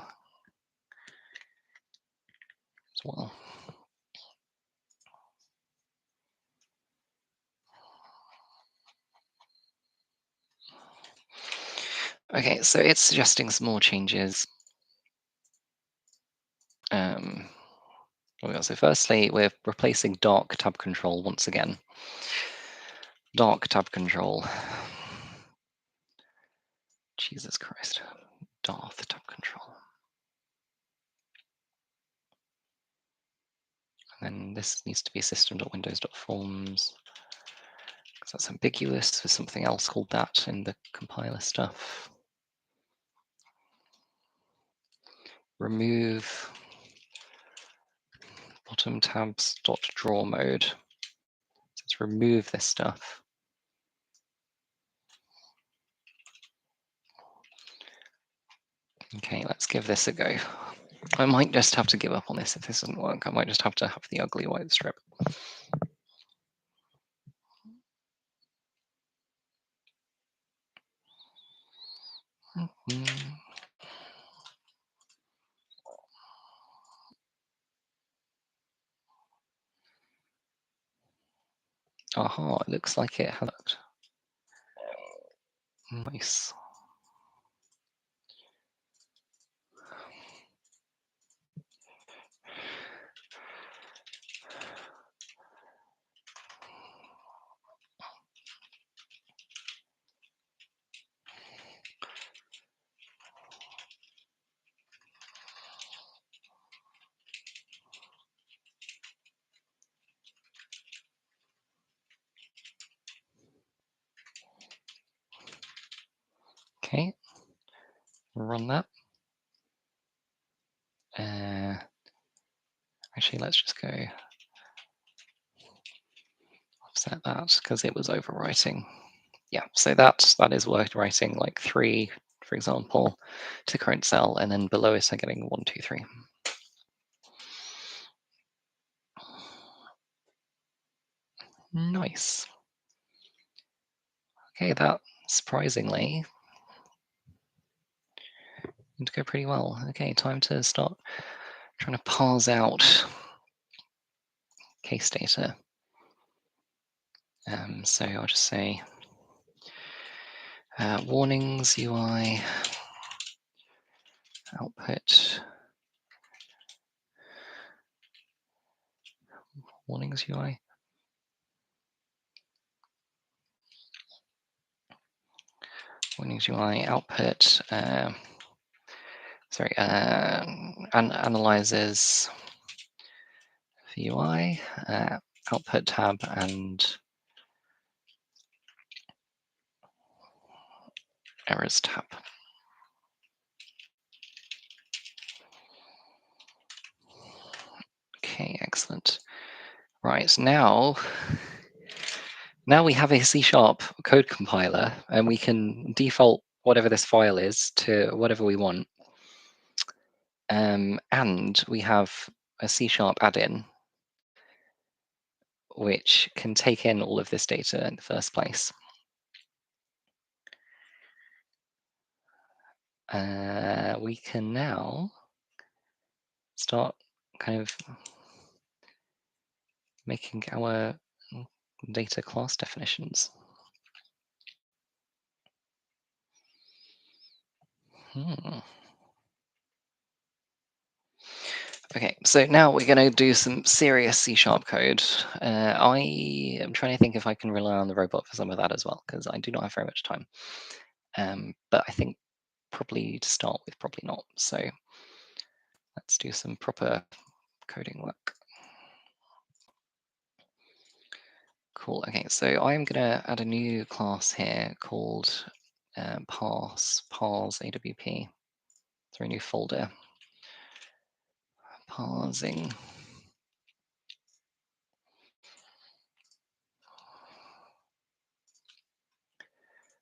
well. Okay, so it's suggesting some more changes. So firstly, we're replacing dark tab control once again. Dark tab control. Jesus Christ. Darth tab control. And then this needs to be system.windows.forms, because that's ambiguous. There's something else called that in the compiler stuff. Remove bottom tabs dot draw mode. So let's remove this stuff. Okay, let's give this a go. I might just have to give up on this if this doesn't work. I might just have to have the ugly white strip. Aha, it looks like it had it. Nice. Okay, run that. Actually, let's just go offset that because it was overwriting. Yeah, so that is worth writing like 3, for example, to the current cell, and then below it I'm getting 1, 2, 3. Nice. Okay, that surprisingly seemed to go pretty well. Okay, time to start trying to parse out case data. So I'll just say warnings UI output warnings UI. Warnings UI output. Analyzes for UI, output tab, and errors tab. Okay, excellent. Right, now we have a C# code compiler, and we can default whatever this file is to whatever we want. And we have a C# add-in, which can take in all of this data in the first place. We can now start kind of making our data class definitions. Okay, so now we're going to do some serious C# code. I am trying to think if I can rely on the robot for some of that as well, because I do not have very much time. But I think probably to start with, probably not. So Let's do some proper coding work. Cool. Okay, so I'm going to add a new class here called parse AWP through a new folder. Parsing.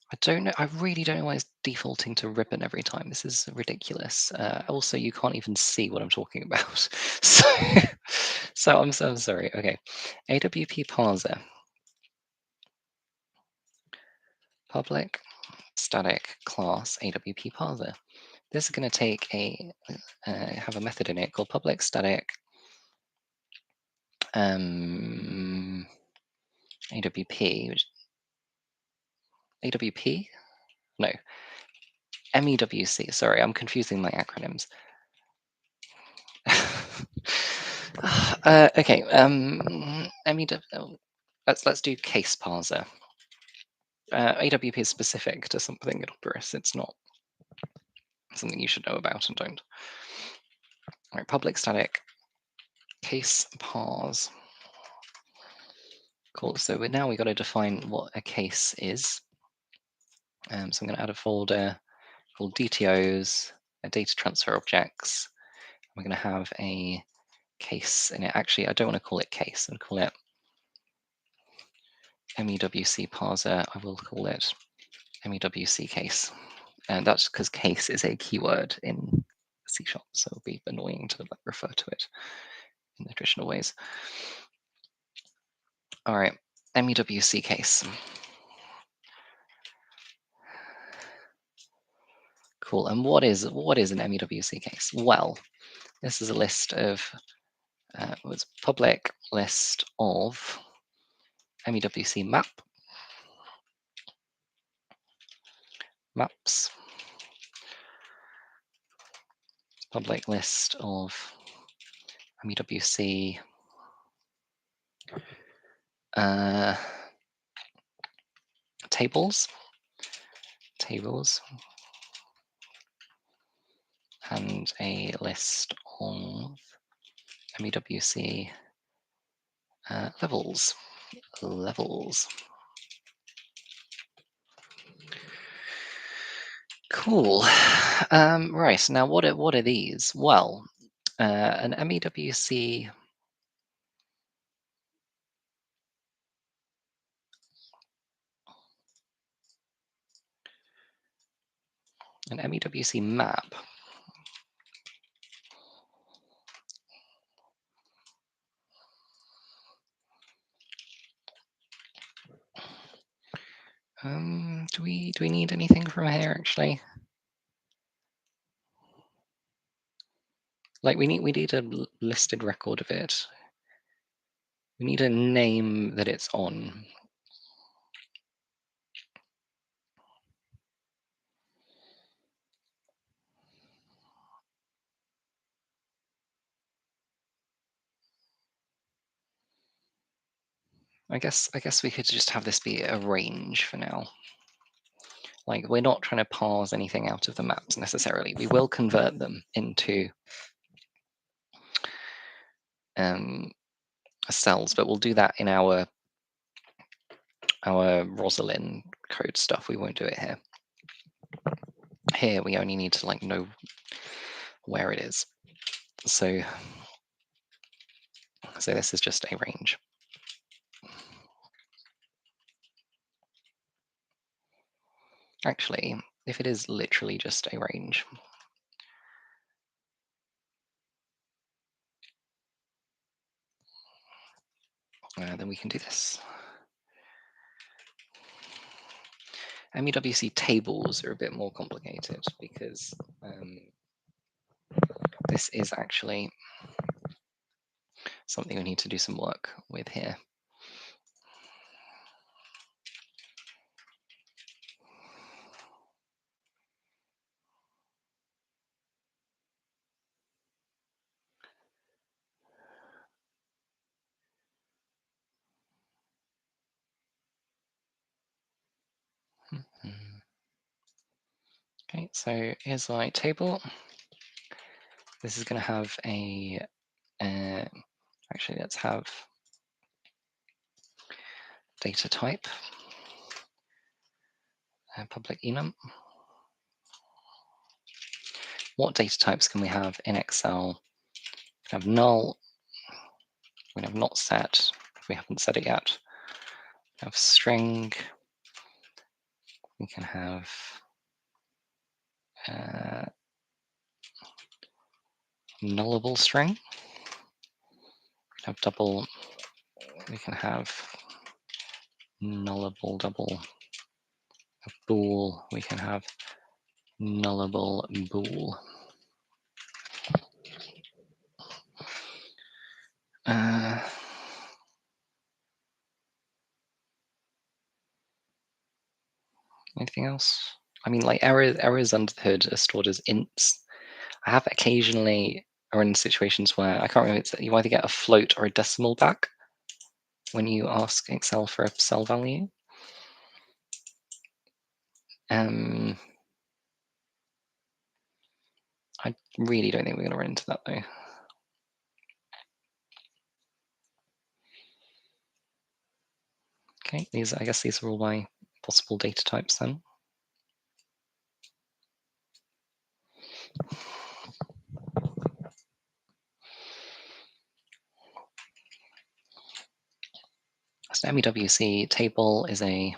I don't know. I really don't know why it's defaulting to ribbon every time. This is ridiculous. Also, you can't even see what I'm talking about. So, I'm so sorry. Okay, AWP parser, public static class AWP parser. This is going to take have a method in it called public static AWP, AWP? No, MEWC. Sorry, I'm confusing my acronyms. Okay, MEW. Let's do case parser. AWP is specific to something in Operis. It's not something you should know about and don't. All right, public static case parse. Cool. So now we've got to define what a case is. So I'm going to add a folder called DTOs, data transfer objects. We're going to have a case in it. Actually, I don't want to call it case. I'm going to call it MEWC parser. I will call it MEWC case. And that's because case is a keyword in C#, so it'll be annoying to refer to it in the traditional ways. All right, MEWC case. Cool. And what is an MEWC case? Well, this is a list of it's public list of MEWC maps, public list of MEWC tables, and a list of MEWC levels. Cool. Right, now what are these? Well, an MEWC map. Do we need anything from here actually? Like we need a listed record of it. We need a name that it's on. I guess we could just have this be a range for now. Like we're not trying to parse anything out of the maps necessarily. We will convert them into cells, but we'll do that in our Roslyn code stuff. We won't do it here. Here we only need to know where it is. So this is just a range. Actually, if it is literally just a range, then we can do this. MEWC tables are a bit more complicated because this is actually something we need to do some work with here. Okay, so here's my table. This is going to have a, actually let's have data type, public enum. What data types can we have in Excel? We can have null, we can have not set, if we haven't set it yet. We have string, we can have nullable string, we can have double, we can have nullable double, a bool, we can have nullable bool. Anything else? I mean, like errors under the hood are stored as ints. I have occasionally, or in situations where I can't remember, you either get a float or a decimal back when you ask Excel for a cell value. I really don't think we're going to run into that though. Okay, I guess these are all my possible data types then. So MEWC table is a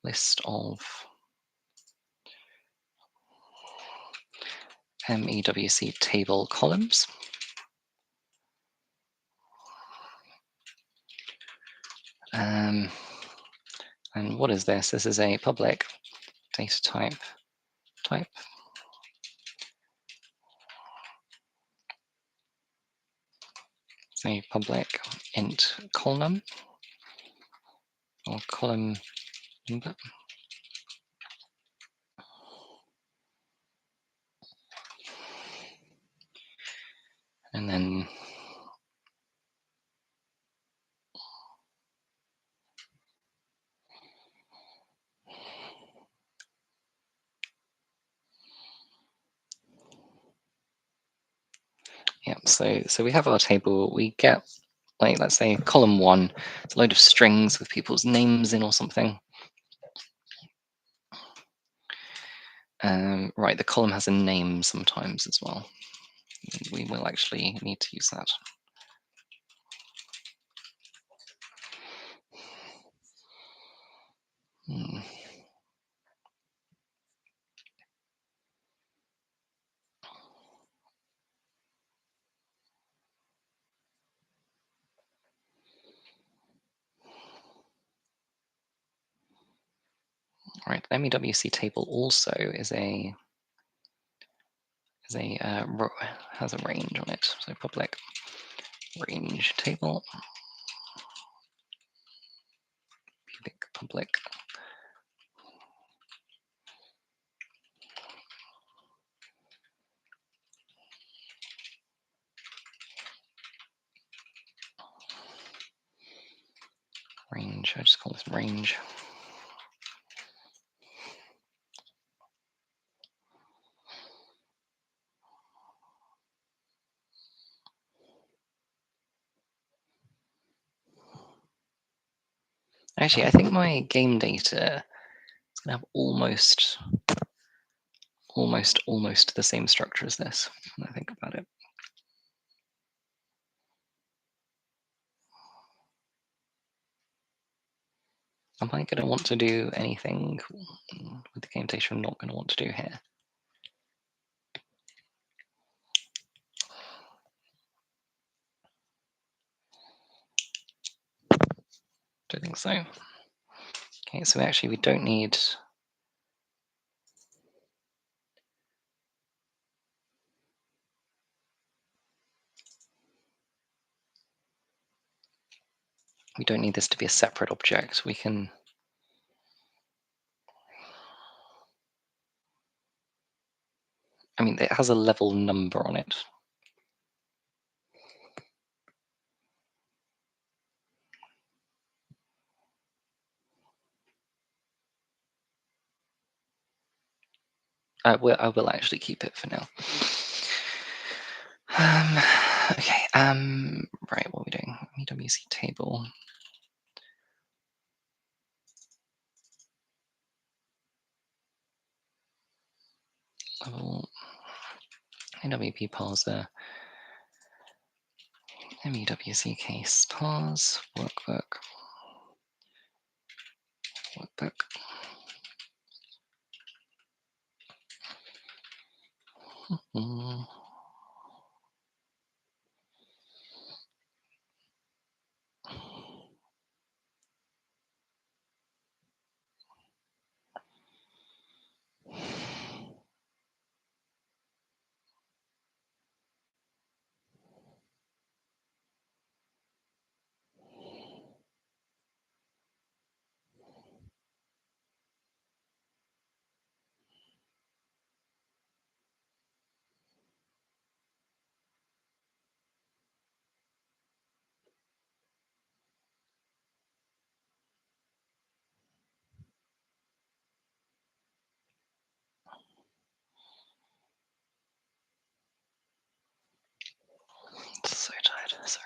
list of MEWC table columns. And what is this? This is a public data type. Say public int column or column number. And then yeah, so we have our table. We get, like, let's say column 1, it's a load of strings with people's names in or something. Right, the column has a name sometimes as well. We will actually need to use that. Right, MEWC table also is has a range on it. So public range table, public range. I just call this range. Actually, I think my game data is going to have almost the same structure as this when I think about it. Am I going to want to do anything with the game data I'm not going to want to do here? Don't think so. Okay, so actually we don't need this to be a separate object. We can I mean, it has a level number on it. I will actually keep it for now. Um, okay. Right. What are we doing? EWC table. Level. AWP parser. MEWC case parse. Workbook. Workbook. Mm. So tired. Sorry.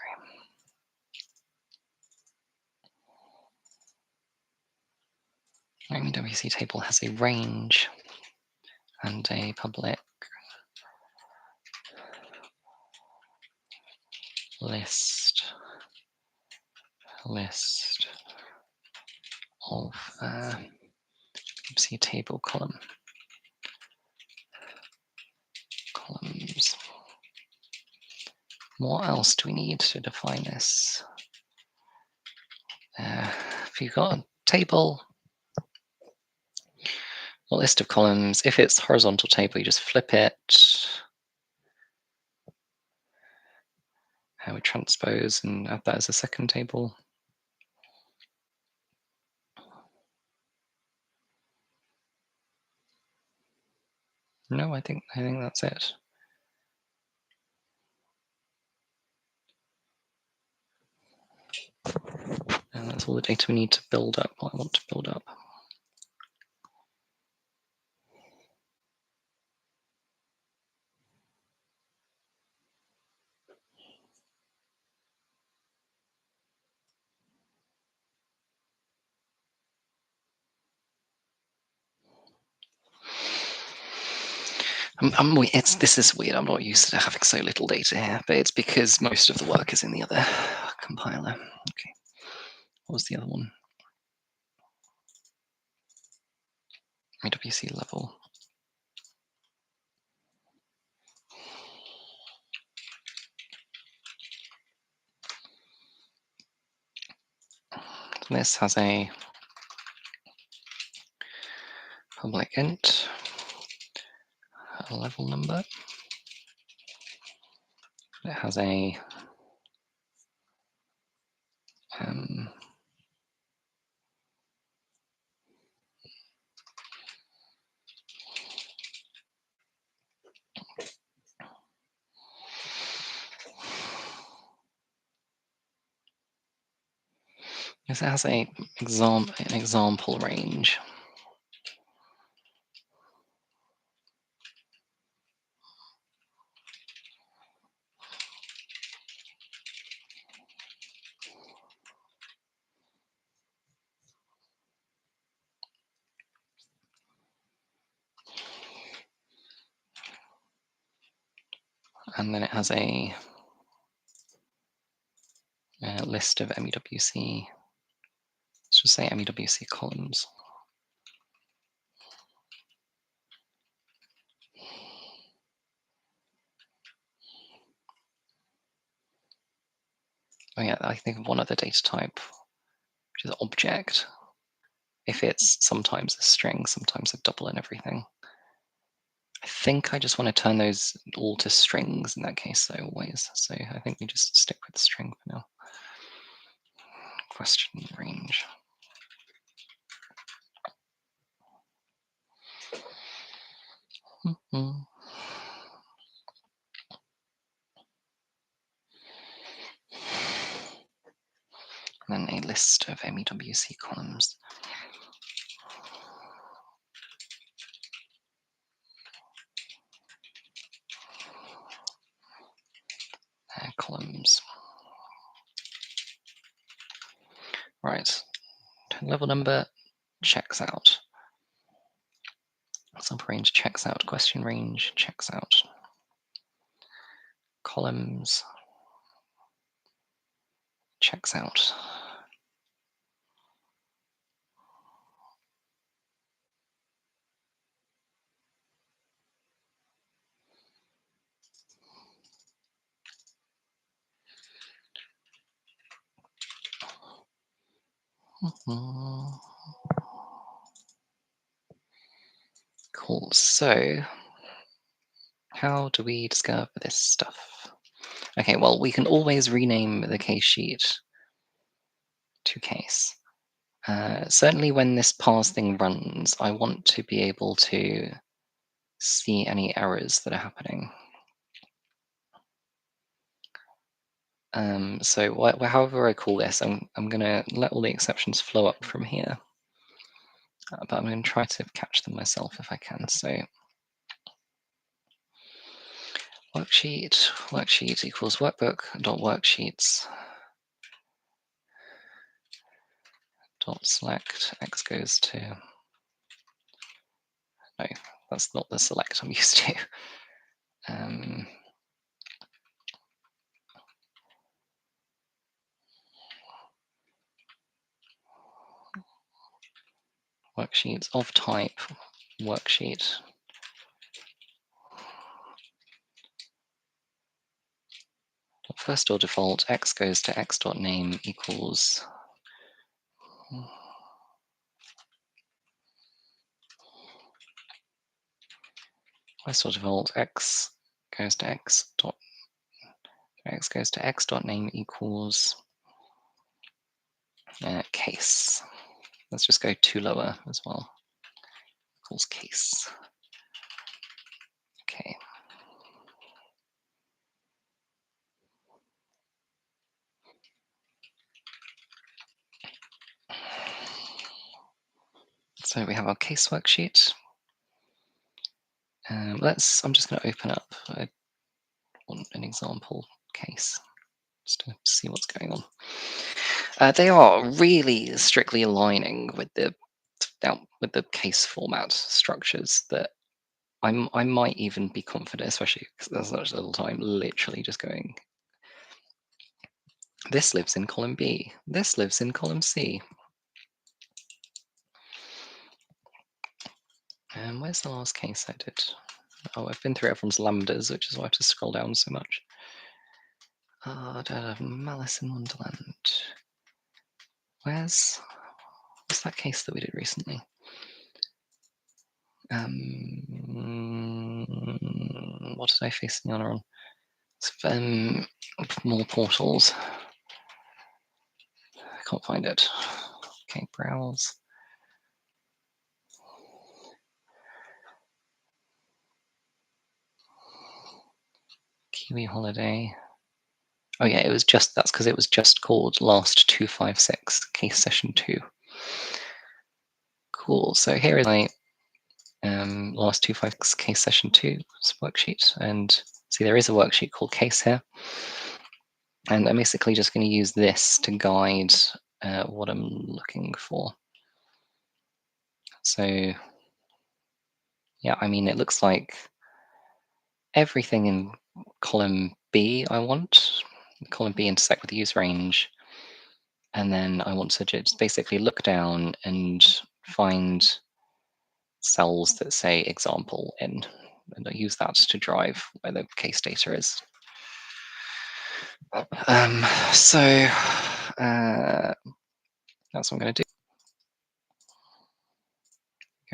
MEWC table has a range and a public list of EWC table columns. What else do we need to define this? If you've got a table, a list of columns, if it's horizontal table, you just flip it. We transpose and add that as a second table. No, I think that's it. And that's all the data we need to build up what I want to build up. This is weird. I'm not used to having so little data here, but it's because most of the work is in the other compiler. Okay, what was the other one? AWC level. This has a public int, a level number. It has a it has an example range. And then it has a list of MEWC. Let's just say MEWC columns. Oh yeah, I think of one other data type, which is object. If it's sometimes a string, sometimes a double and everything. I think I just want to turn those all to strings in that case, though, always. So I think we just stick with string for now. Question range. And then a list of MEWC columns. columns. Right, level number checks out. Subrange checks out. Question range checks out. Columns checks out. Cool. So, how do we discover this stuff? Okay, well, we can always rename the case sheet to case. Certainly when this parse thing runs, I want to be able to see any errors that are happening. So however I call this, I'm going to let all the exceptions flow up from here. But I'm going to try to catch them myself if I can. So worksheet equals workbook.worksheets dot select x goes to, no, that's not the select I'm used to. Worksheets of type worksheet. First or default, x goes to x.name equals first or default, x goes to x.name equals case. Let's just go 2 lower as well. Equals case. Okay. So we have our case worksheet. I'm just going to open up an example case just to see what's going on. They are really strictly aligning with the case format structures that I might even be confident, especially because there's such little time, literally just going, this lives in column B, this lives in column C. And where's the last case I did? Oh, I've been through everyone's lambdas, which is why I have to scroll down so much. Malice in Wonderland. What's that case that we did recently? What did I face the honor on? More portals. I can't find it. Okay, browse. Kiwi Holiday. Oh yeah, that's because it was just called last 256 case session 2. Cool. So here is my last 256 case session 2 worksheet, and see there is a worksheet called case here, and I'm basically just going to use this to guide what I'm looking for. So yeah, I mean, it looks like everything in column B I want. Column B intersect with the use range, and then I want to just basically look down and find cells that say example in, and I use that to drive where the case data is. So that's what I'm going to do.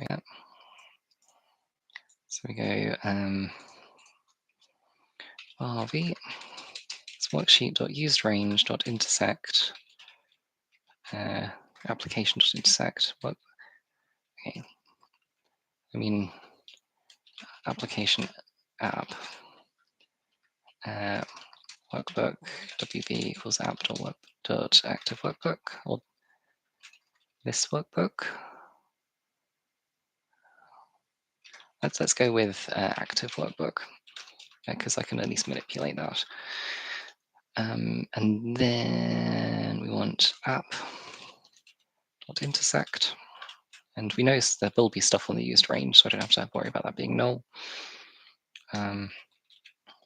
Okay. So we go rv worksheet.userange.intersect application.intersect. Okay. I mean application app workbook wb equals app.active workbook, or this workbook. Let's go with active workbook because I can at least manipulate that. And then we want app.intersect. And we know there will be stuff on the used range, so I don't have to worry about that being null.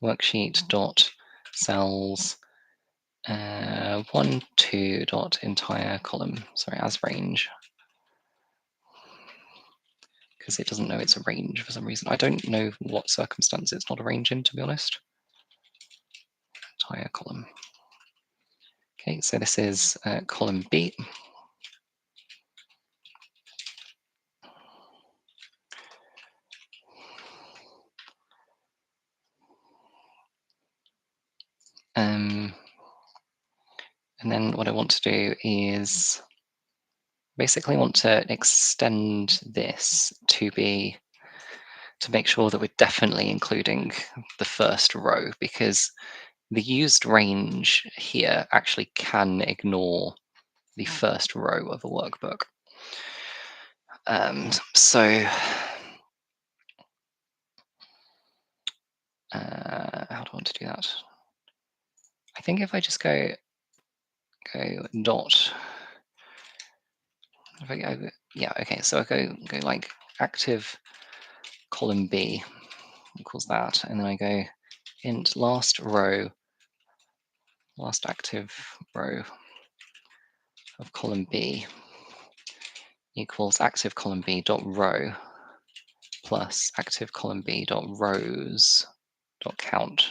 Worksheet dot cells 1, 2 dot entire column. Sorry, as range. Because it doesn't know it's a range for some reason. I don't know what circumstance it's not a range in, to be honest. Entire column. Okay, so this is column B. And then what I want to do is basically want to extend this to make sure that we're definitely including the first row, because the used range here actually can ignore the first row of a workbook. So how do I want to do that? I think if I just go dot, if I go, yeah, okay, so I go like active column B equals that, and then I go int last active row of column B equals active column B dot row plus active column B dot rows dot count.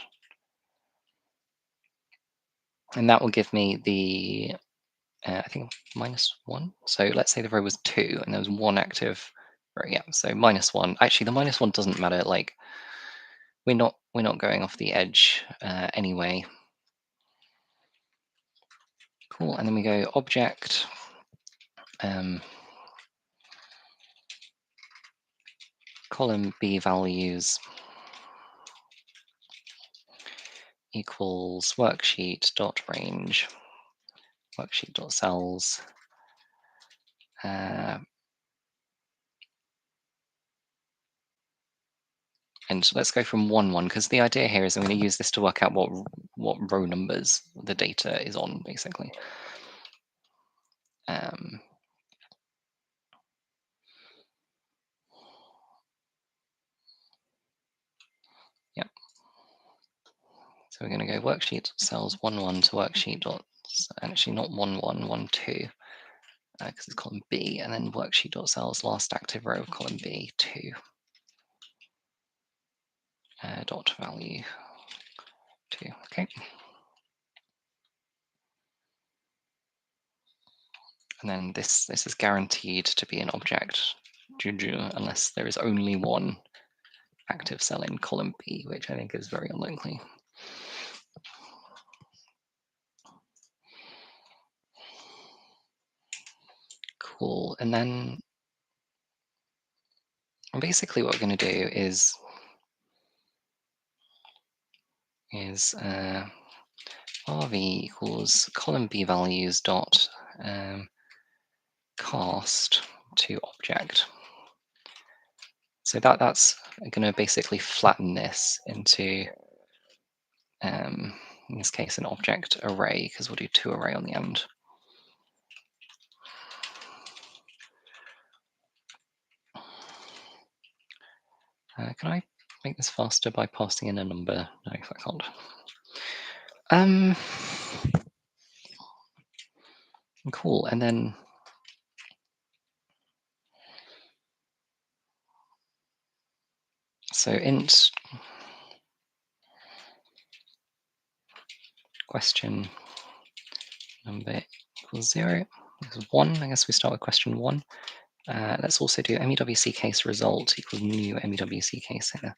And that will give me the, I think -1. So let's say the row was 2 and there was 1 active row. Yeah, so -1. Actually, the -1 doesn't matter. Like we're not going off the edge anyway. Cool. And then we go object column B values equals worksheet dot range worksheet dot cells and let's go from 1, because the idea here is I'm going to use this to work out what row numbers the data is on, basically. Yeah. So we're going to go worksheet cells 1, 1 to worksheet dot, actually not 1, 1, 1, 2, because it's column B, and then worksheet dot cells last active row of column B 2 dot value 2. Okay. And then this is guaranteed to be an object unless there is only one active cell in column B, which I think is very unlikely. Cool. And then basically what we're going to do is rv equals column B values dot cast to object. So that's going to basically flatten this into, in this case, an object array, because we'll do 2 array on the end. Can I make this faster by passing in a number? No, I can't. Cool. And then so int question number equals 0 equals 1. I guess we start with question 1. Let's also do MEWC case result equals new MEWC case here.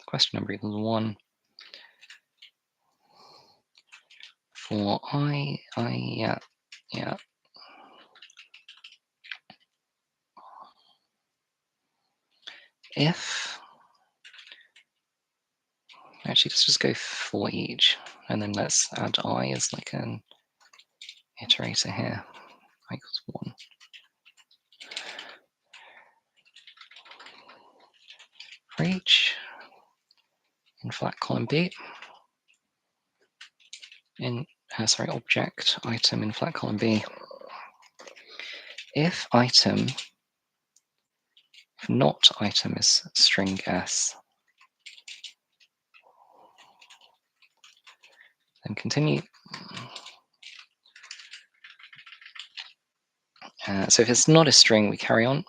Question number equals 1 for yeah. If, actually, let's just go for each. and then let's add I as like an iterator here, I equals 1. For each in flat column B, object item in flat column B, if not item is string S, then continue. So if it's not a string, we carry on.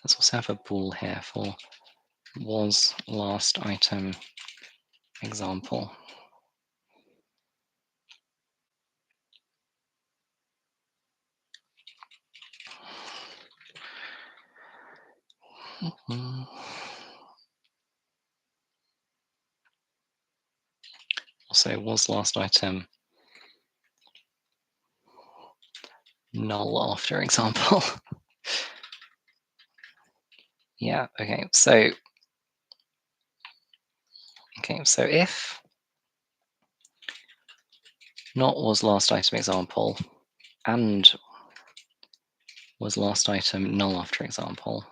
Let's also have a bool here for was last item example. Also, was last item null after example. Yeah, okay, so if not was last item example and was last item null after example,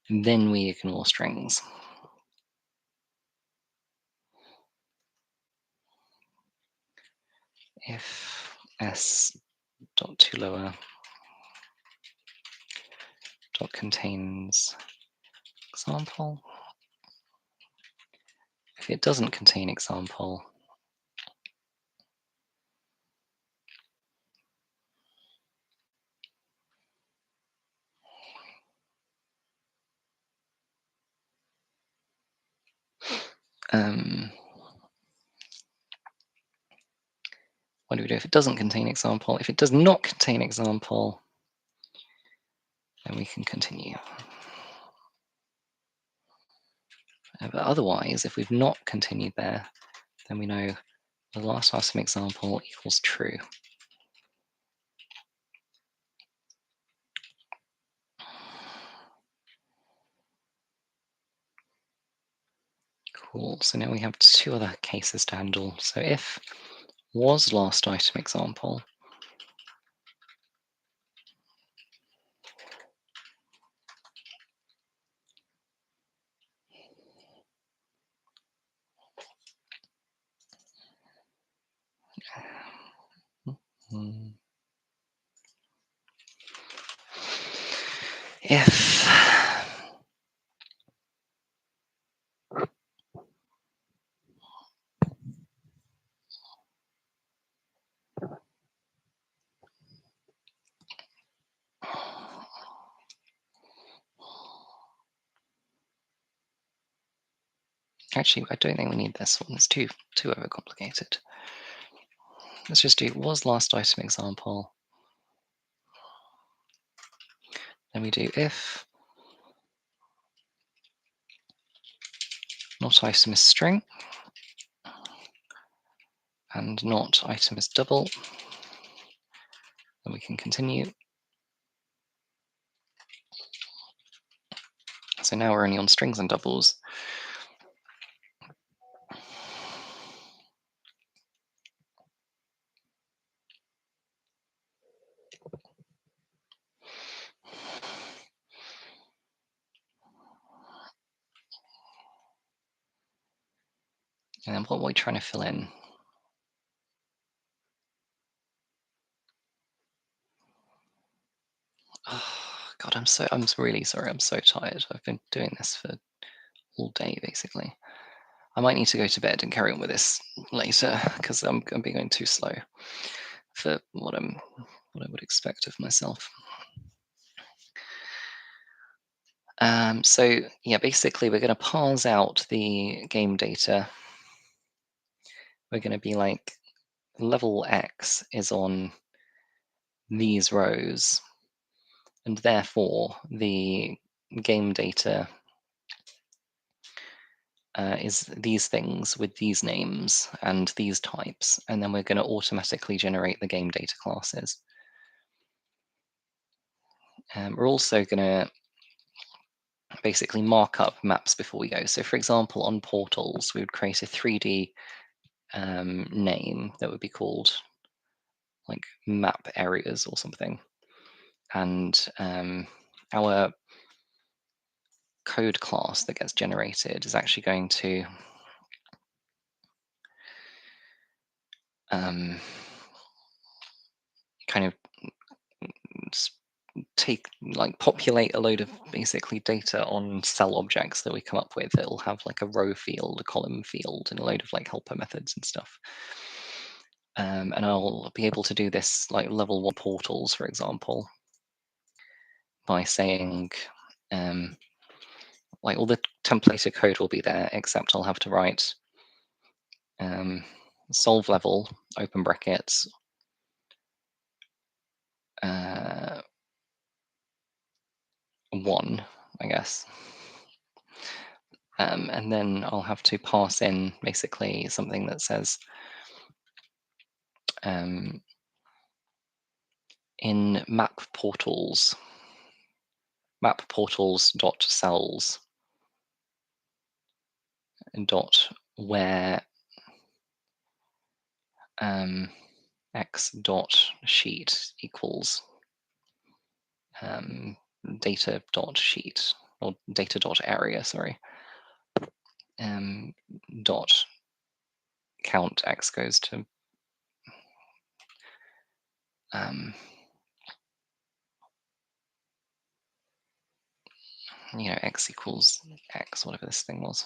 then we ignore strings. If s dot toLower dot contains example, if it doesn't contain example, what do we do if it doesn't contain example? If it does not contain example, then we can continue. But otherwise, if we've not continued there, then we know the last item example equals true. Cool, so now we have two other cases to handle. So if was last item example, if actually, I don't think we need this one. It's too overcomplicated. Let's just do was last item example. Then we do if not item is string and not item is double. Then we can continue. So now we're only on strings and doubles. And then what are we trying to fill in? Oh, God, I'm really sorry. I'm so tired. I've been doing this for all day, basically. I might need to go to bed and carry on with this later because I'm going too slow for what I would expect of myself. So yeah, basically we're going to parse out the game data. We're going to be like, level X is on these rows, and therefore the game data is these things with these names and these types, and then we're going to automatically generate the game data classes. We're also going to basically mark up maps before we go. So for example, on portals, we would create a 3D name that would be called like map areas or something. And our code class that gets generated is actually going to kind of populate a load of basically data on cell objects that we come up with. It'll have like a row field, a column field, and a load of like helper methods and stuff. And I'll be able to do this like level 1 portals, for example, by saying like all the templated code will be there, except I'll have to write solve level, open brackets, 1, I guess. And then I'll have to pass in basically something that says in map portals dot cells dot where x dot sheet equals data dot sheet, or data dot area, sorry, dot count x goes to x equals x, whatever this thing was.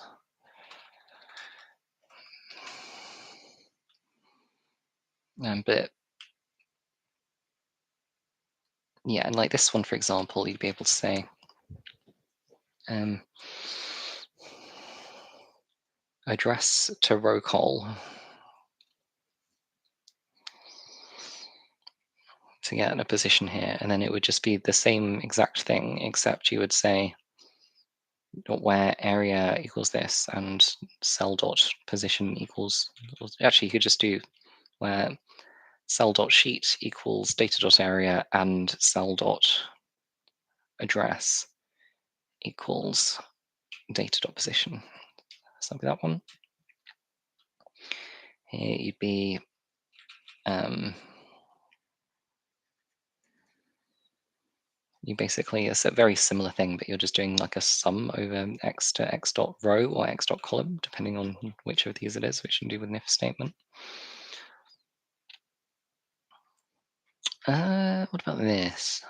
But yeah, and like this one, for example, you'd be able to say address to row call to get a position here, and then it would just be the same exact thing, except you would say where area equals this and cell dot position equals, actually you could just do where cell dot sheet equals data dot area and cell dot address equals data dot position. So that'd be that one. Here you'd be you basically, it's a very similar thing, but you're just doing like a sum over x to x dot row or x dot column, depending on which of these it is, which you can do with an if statement. What about this?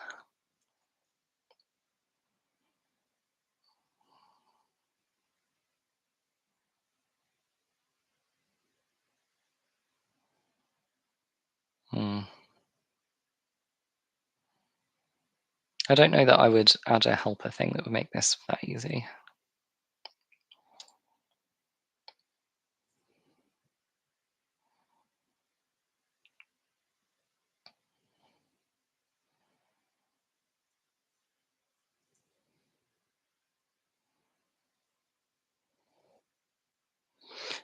I don't know that I would add a helper thing that would make this that easy.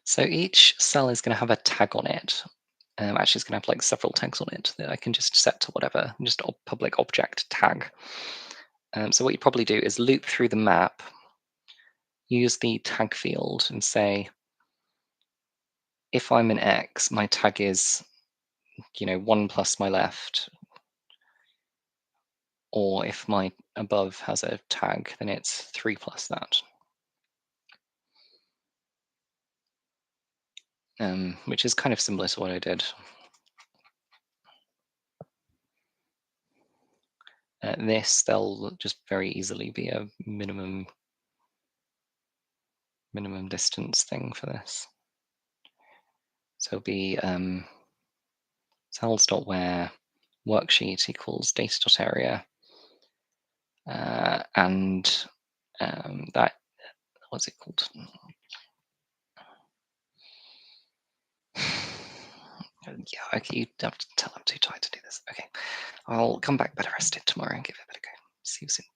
So each cell is going to have a tag on it. Actually, it's going to have like several tags on it that I can just set to whatever, just a public object tag. So what you probably do is loop through the map, use the tag field and say, if I'm an X, my tag is 1 plus my left, or if my above has a tag, then it's 3 plus that. Which is kind of similar to what I did. This, there'll just very easily be a minimum distance thing for this. So it'll be cells.where worksheet equals data.area, and that, what's it called? Yeah, okay, you have to tell I'm too tired to do this. Okay, I'll come back better rested tomorrow and give it a better go. See you soon.